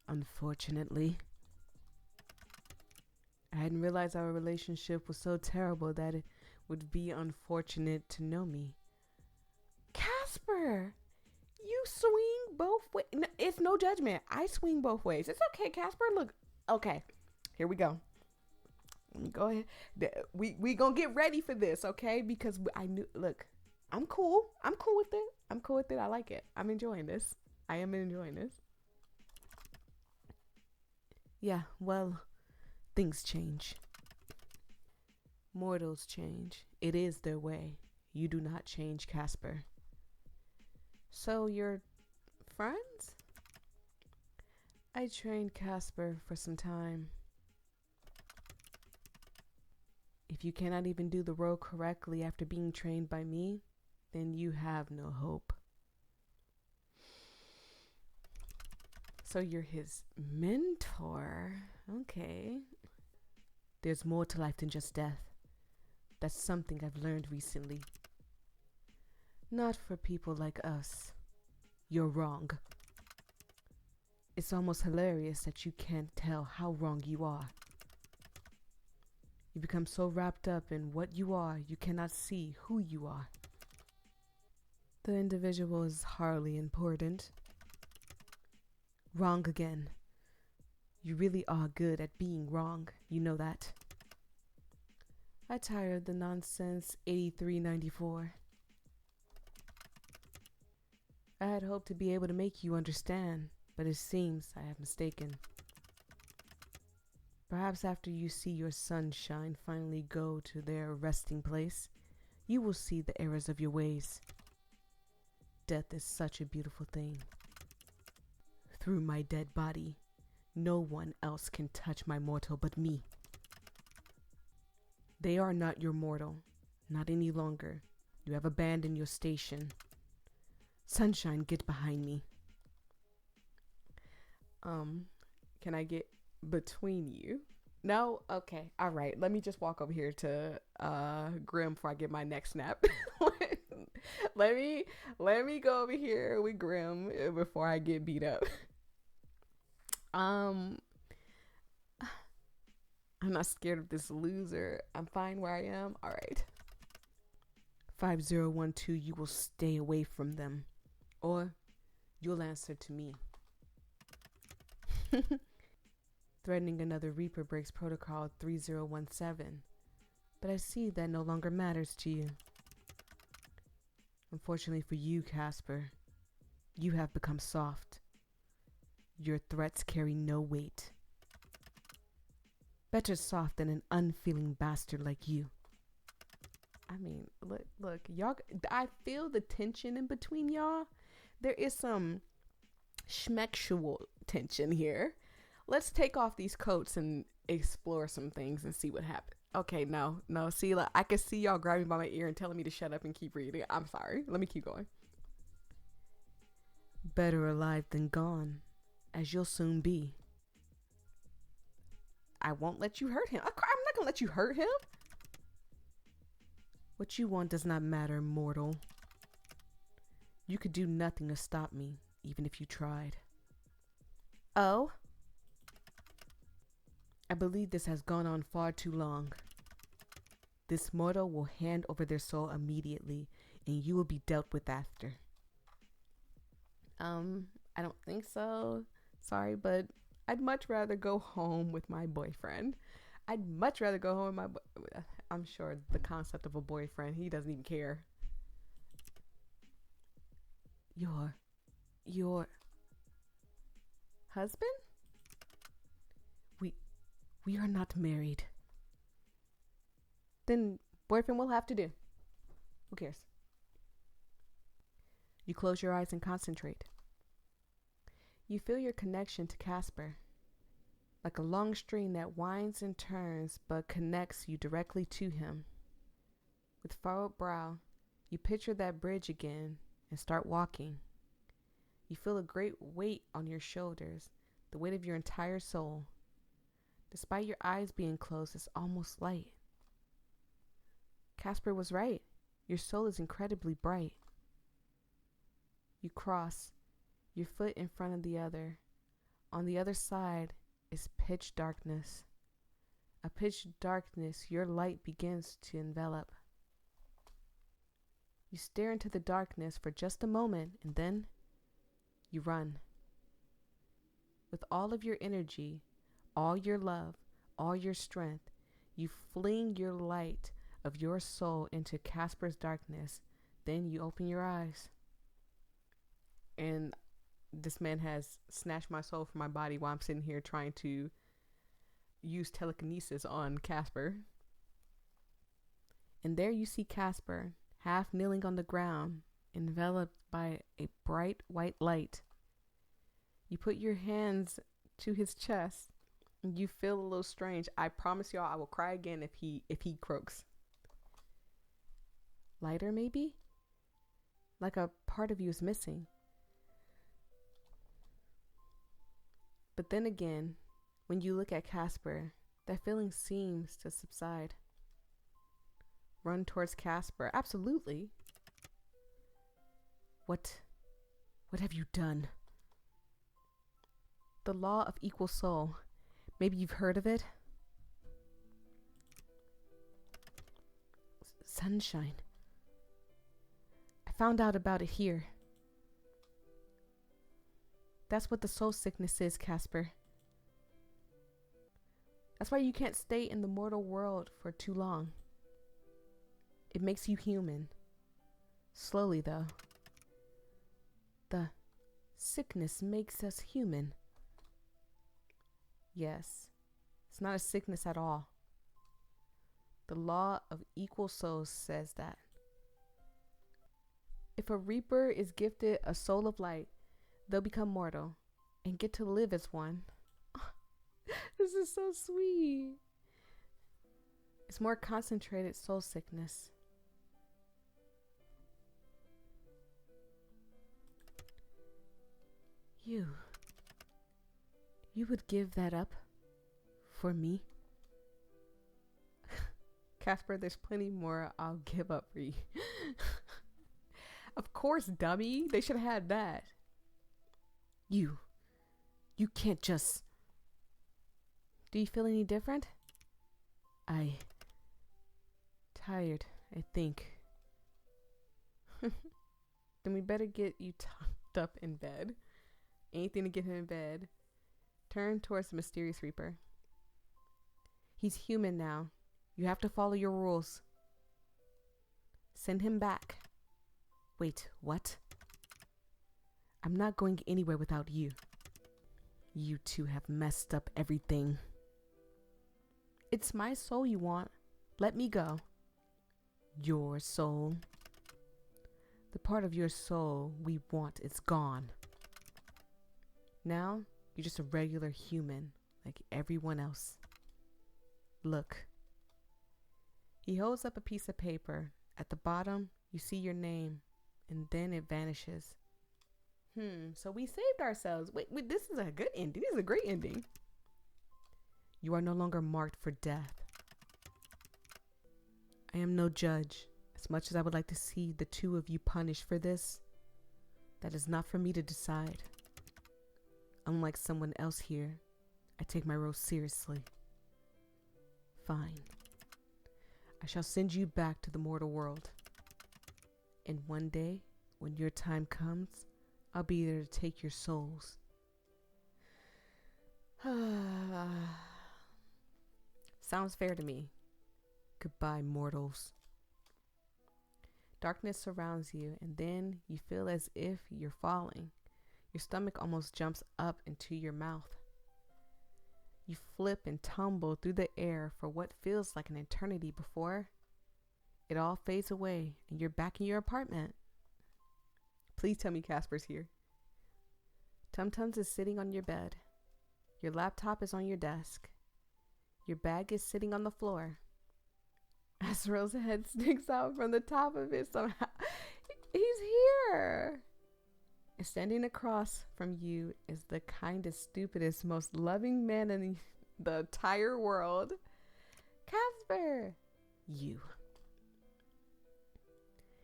Unfortunately, I hadn't realized our relationship was so terrible that it would be unfortunate to know me. Casper, you swing both ways. No, it's no judgment. I swing both ways. It's okay, Casper. Look, okay, here we go. Let me go ahead. We gonna get ready for this, okay? Because I knew. Look, I'm cool. I'm cool with it. I'm cool with it. I like it. I'm enjoying this. I am enjoying this. Yeah. Well, things change. Mortals change. It is their way. You do not change, Casper. So you're friends? I trained Casper for some time. If you cannot even do the role correctly after being trained by me, then you have no hope. So you're his mentor. Okay. There's more to life than just death. That's something I've learned recently. Not for people like us. You're wrong. It's almost hilarious that you can't tell how wrong you are. You become so wrapped up in what you are, you cannot see who you are. The individual is hardly important. Wrong again. You really are good at being wrong. You know that. I tired the nonsense 8394. I had hoped to be able to make you understand, but it seems I have mistaken. Perhaps after you see your sunshine finally go to their resting place, you will see the errors of your ways. Death is such a beautiful thing. Through my dead body, no one else can touch my mortal but me. They are not your mortal, not any longer. You have abandoned your station. Sunshine, get behind me. Can I get between you? No? Okay. All right. Let me just walk over here to Grim before I get my next snap. let me go over here with Grim before I get beat up. I'm not scared of this loser. I'm fine where I am. All right. 5012, you will stay away from them, or you'll answer to me. Threatening another Reaper breaks protocol 3017, but I see that no longer matters to you. Unfortunately for you, Casper, you have become soft. Your threats carry no weight. Better soft than an unfeeling bastard like you. I mean, look, y'all, I feel the tension in between y'all. There is some schmexual tension here. Let's take off these coats and explore some things and see what happens. Okay, no, see, like, I can see y'all grabbing by my ear and telling me to shut up and keep reading. I'm sorry. Let me keep going. Better alive than gone, as you'll soon be. I won't let you hurt him. I'm not gonna let you hurt him. What you want does not matter, mortal. You could do nothing to stop me, even if you tried. Oh? I believe this has gone on far too long. This mortal will hand over their soul immediately, and you will be dealt with after. I don't think so. Sorry, but I'd much rather go home with my boyfriend. I'd much rather go home with my I'm sure the concept of a boyfriend, he doesn't even care. Your husband? We are not married. Then boyfriend will have to do. Who cares? You close your eyes and concentrate. You feel your connection to Casper. like a long string that winds and turns but connects you directly to him. With furrowed brow, you picture that bridge again and start walking. You feel a great weight on your shoulders, the weight of your entire soul. Despite your eyes being closed, it's almost light. Casper was right. Your soul is incredibly bright. You cross, your foot in front of the other. On the other side is pitch darkness. A pitch darkness your light begins to envelop. You stare into the darkness for just a moment and then you run. With all of your energy, all your love, all your strength, you fling your light of your soul into Casper's darkness. Then you open your eyes. And this man has snatched my soul from my body while I'm sitting here trying to use telekinesis on Casper. And there you see Casper, half kneeling on the ground, enveloped by a bright white light. You put your hands to his chest and you feel a little strange. I promise y'all I will cry again if he croaks. Lighter maybe? Like a part of you is missing. But then again, when you look at Casper, that feeling seems to subside. Run towards Casper. Absolutely. What have you done? The law of equal soul. Maybe you've heard of it? Sunshine. I found out about it here. That's what the soul sickness is, Casper. That's why you can't stay in the mortal world for too long. It makes you human. Slowly, though. The sickness makes us human. Yes, it's not a sickness at all. The law of equal souls says that. If a reaper is gifted a soul of light, they'll become mortal and get to live as one. This is so sweet. It's more concentrated soul sickness. You would give that up for me? Casper, there's plenty more I'll give up for you. Of course, dummy. They should have had that. You can't just... Do you feel any different? Tired, I think. Then we better get you tucked up in bed. Anything to get him in bed. Turn towards the mysterious reaper. He's human now. You have to follow your rules. Send him back. Wait, what? I'm not going anywhere without you. You two have messed up everything. It's my soul you want. Let me go. Your soul. The part of your soul we want is gone. Now, you're just a regular human, like everyone else. Look. He holds up a piece of paper. At the bottom, you see your name, and then it vanishes. So we saved ourselves. Wait, this is a good ending. This is a great ending. You are no longer marked for death. I am no judge. As much as I would like to see the two of you punished for this, that is not for me to decide. Unlike someone else here, I take my role seriously. Fine. I shall send you back to the mortal world. And one day, when your time comes, I'll be there to take your souls. Sounds fair to me. Goodbye, mortals. Darkness surrounds you, and then you feel as if you're falling. Your stomach almost jumps up into your mouth. You flip and tumble through the air for what feels like an eternity before it all fades away and you're back in your apartment. Please tell me Casper's here. Tum Tums is sitting on your bed. Your laptop is on your desk. Your bag is sitting on the floor. Azrael's head sticks out from the top of it somehow. He's here. And standing across from you is the kindest, stupidest, most loving man in the entire world. Casper! You.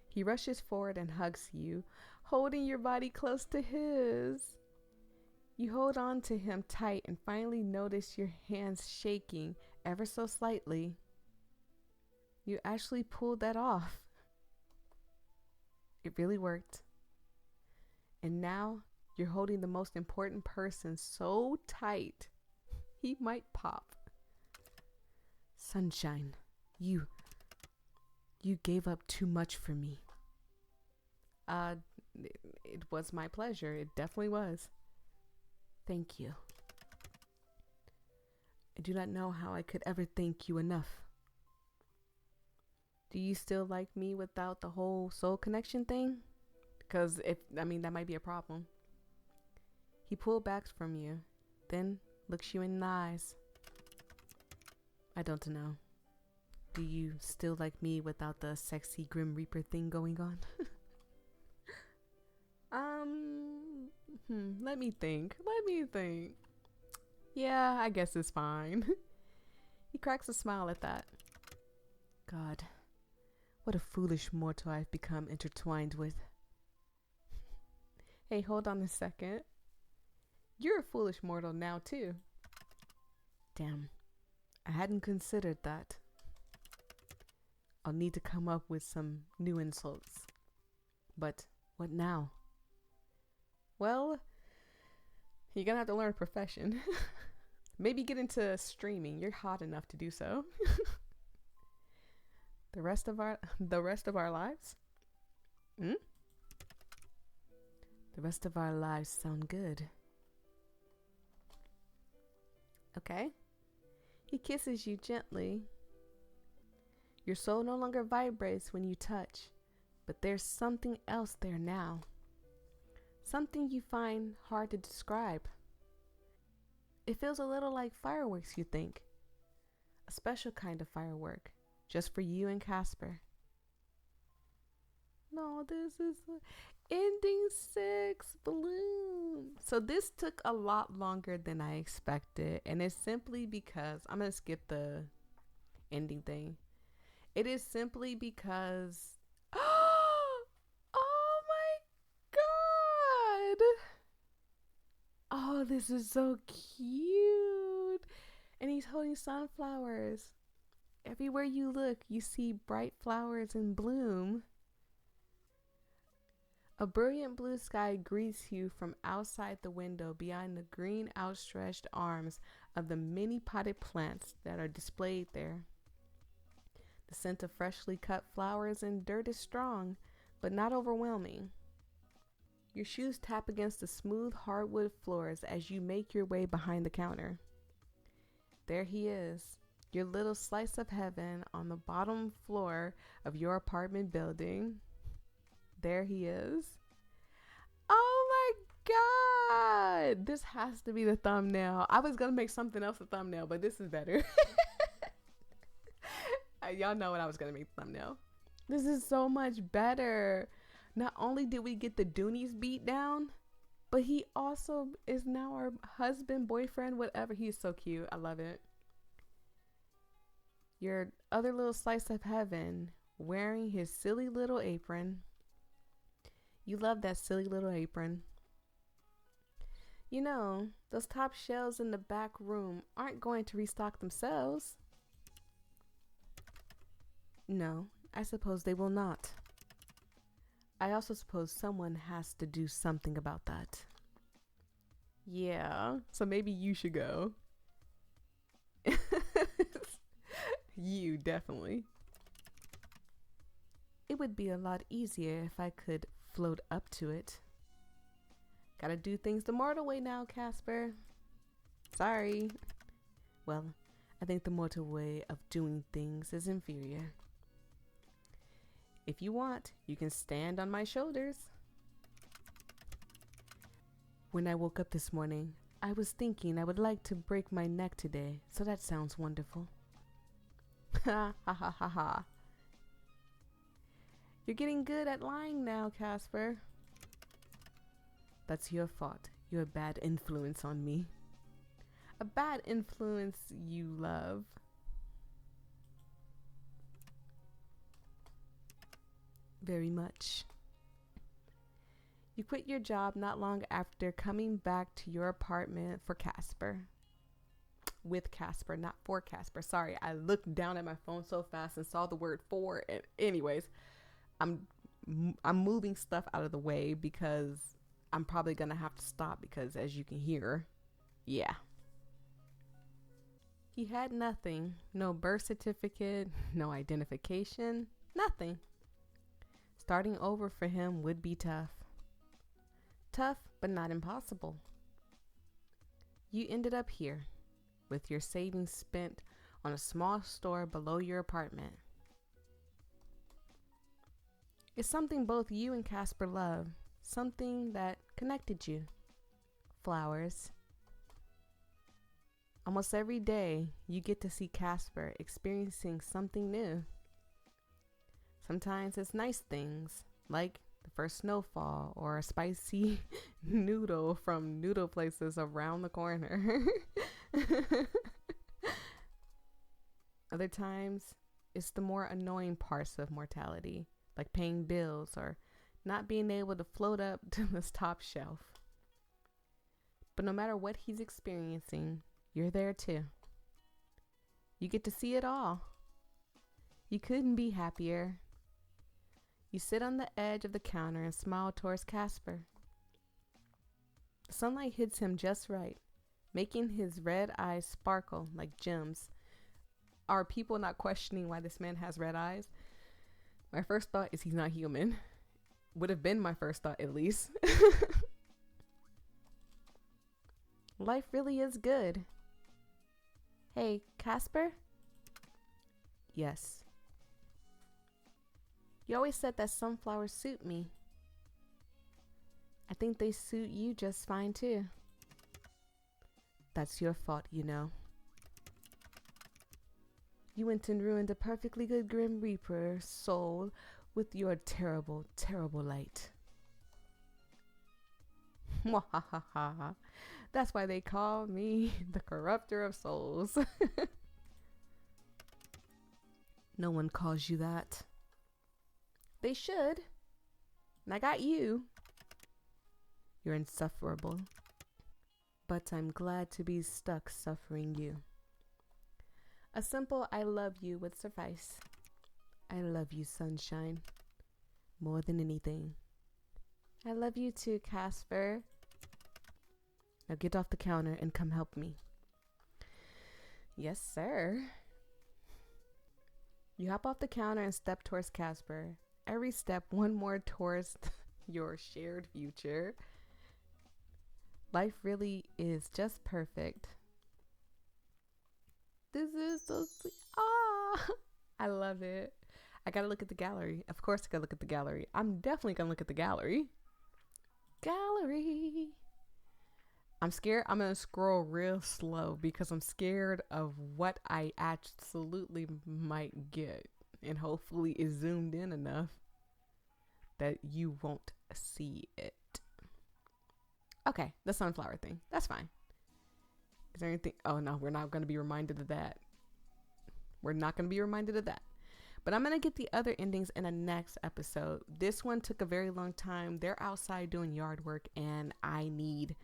He rushes forward and hugs you, holding your body close to his. You hold on to him tight and finally notice your hands shaking ever so slightly. You actually pulled that off. It really worked. And now you're holding the most important person so tight, he might pop. Sunshine, you gave up too much for me. It was my pleasure. It definitely was. Thank you. I do not know how I could ever thank you enough. Do you still like me without the whole soul connection thing? Because that might be a problem. He pulled back from you, then looks you in the eyes. I don't know. Do you still like me without the sexy Grim Reaper thing going on? Let me think. Yeah, I guess it's fine. He cracks a smile at that. God, what a foolish mortal I've become intertwined with. Hey, hold on a second. You're a foolish mortal now, too. Damn, I hadn't considered that. I'll need to come up with some new insults. But what now? Well, you're gonna have to learn a profession. Maybe get into streaming. You're hot enough to do so. The rest of our lives? The rest of our lives sound good. Okay. He kisses you gently. Your soul no longer vibrates when you touch, but there's something else there now. Something you find hard to describe. It feels a little like fireworks, you think. A special kind of firework, just for you and Casper. No, this is ending 6 Bloom. So this took a lot longer than I expected, and it's simply because I'm gonna skip the ending thing. It is simply because oh my god, oh, this is so cute. And he's holding sunflowers. Everywhere you look, you see bright flowers in bloom. A brilliant blue sky greets you from outside the window beyond the green outstretched arms of the many potted plants that are displayed there. The scent of freshly cut flowers and dirt is strong, but not overwhelming. Your shoes tap against the smooth hardwood floors as you make your way behind the counter. There he is, your little slice of heaven on the bottom floor of your apartment building. There he is. Oh my god! This has to be the thumbnail. I was gonna make something else a thumbnail, but this is better. Y'all know what I was gonna make the thumbnail. This is so much better. Not only did we get the Doonies beat down, but he also is now our husband, boyfriend, whatever. He's so cute. I love it. Your other little slice of heaven, wearing his silly little apron. You love that silly little apron. You know, those top shelves in the back room aren't going to restock themselves. No, I suppose they will not. I also suppose someone has to do something about that. Yeah, so maybe you should go. You, definitely. It would be a lot easier if I could float up to it. Gotta do things the mortal way now, Casper. Sorry. Well, I think the mortal way of doing things is inferior. If you want, you can stand on my shoulders. When I woke up this morning, I was thinking I would like to break my neck today, so that sounds wonderful. Ha ha ha ha ha. You're getting good at lying now, Casper. That's your fault. You're a bad influence on me. A bad influence you love. Very much. You quit your job not long after coming back to your apartment for Casper. With Casper, not for Casper. Sorry, I looked down at my phone so fast and saw the word for. And anyways, I'm moving stuff out of the way because I'm probably gonna have to stop because, as you can hear, yeah. He had nothing. No birth certificate, no identification, nothing. Starting over for him would be tough. Tough, but not impossible. You ended up here, with your savings spent on a small store below your apartment. It's something both you and Casper love, something that connected you. Flowers. Almost every day, you get to see Casper experiencing something new. Sometimes it's nice things, like the first snowfall or a spicy noodle from noodle places around the corner. Other times, it's the more annoying parts of mortality, like paying bills or not being able to float up to the top shelf. But no matter what he's experiencing, you're there too. You get to see it all. You couldn't be happier. You sit on the edge of the counter and smile towards Casper. The sunlight hits him just right, making his red eyes sparkle like gems. Are people not questioning why this man has red eyes? My first thought is he's not human. Would have been my first thought, at least. Life really is good. Hey, Casper? Yes. You always said that sunflowers suit me. I think they suit you just fine too. That's your fault, you know. You went and ruined a perfectly good Grim Reaper soul with your terrible, terrible light. Mwahaha. That's why they call me the corrupter of souls. No one calls you that. They should. And I got you. You're insufferable. But I'm glad to be stuck suffering you. A simple I love you would suffice. I love you, sunshine. More than anything. I love you too, Casper. Now get off the counter and come help me. Yes, sir. You hop off the counter and step towards Casper. Every step one more towards your shared future. Life really is just perfect. This is so sweet. Ah, I love it. I gotta look at the gallery. Of course I gotta look at the gallery. I'm definitely gonna look at the gallery. Gallery. I'm scared. I'm gonna scroll real slow because I'm scared of what I absolutely might get. And hopefully it's zoomed in enough that you won't see it. Okay, the sunflower thing. That's fine. Is there anything? Oh no, we're not gonna be reminded of that. We're not gonna be reminded of that. But I'm gonna get the other endings in the next episode. This one took a very long time. They're outside doing yard work and I need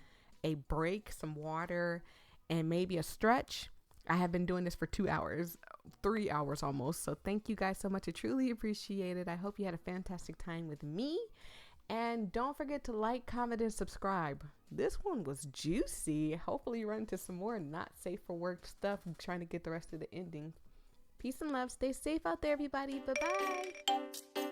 a break, some water, and maybe a stretch. I have been doing this for 2 hours, 3 hours almost. So thank you guys so much. I truly appreciate it. I hope you had a fantastic time with me. And don't forget to like, comment, and subscribe. This one was juicy. Hopefully you run into some more not safe for work stuff. I'm trying to get the rest of the ending. Peace and love. Stay safe out there, everybody. Bye-bye.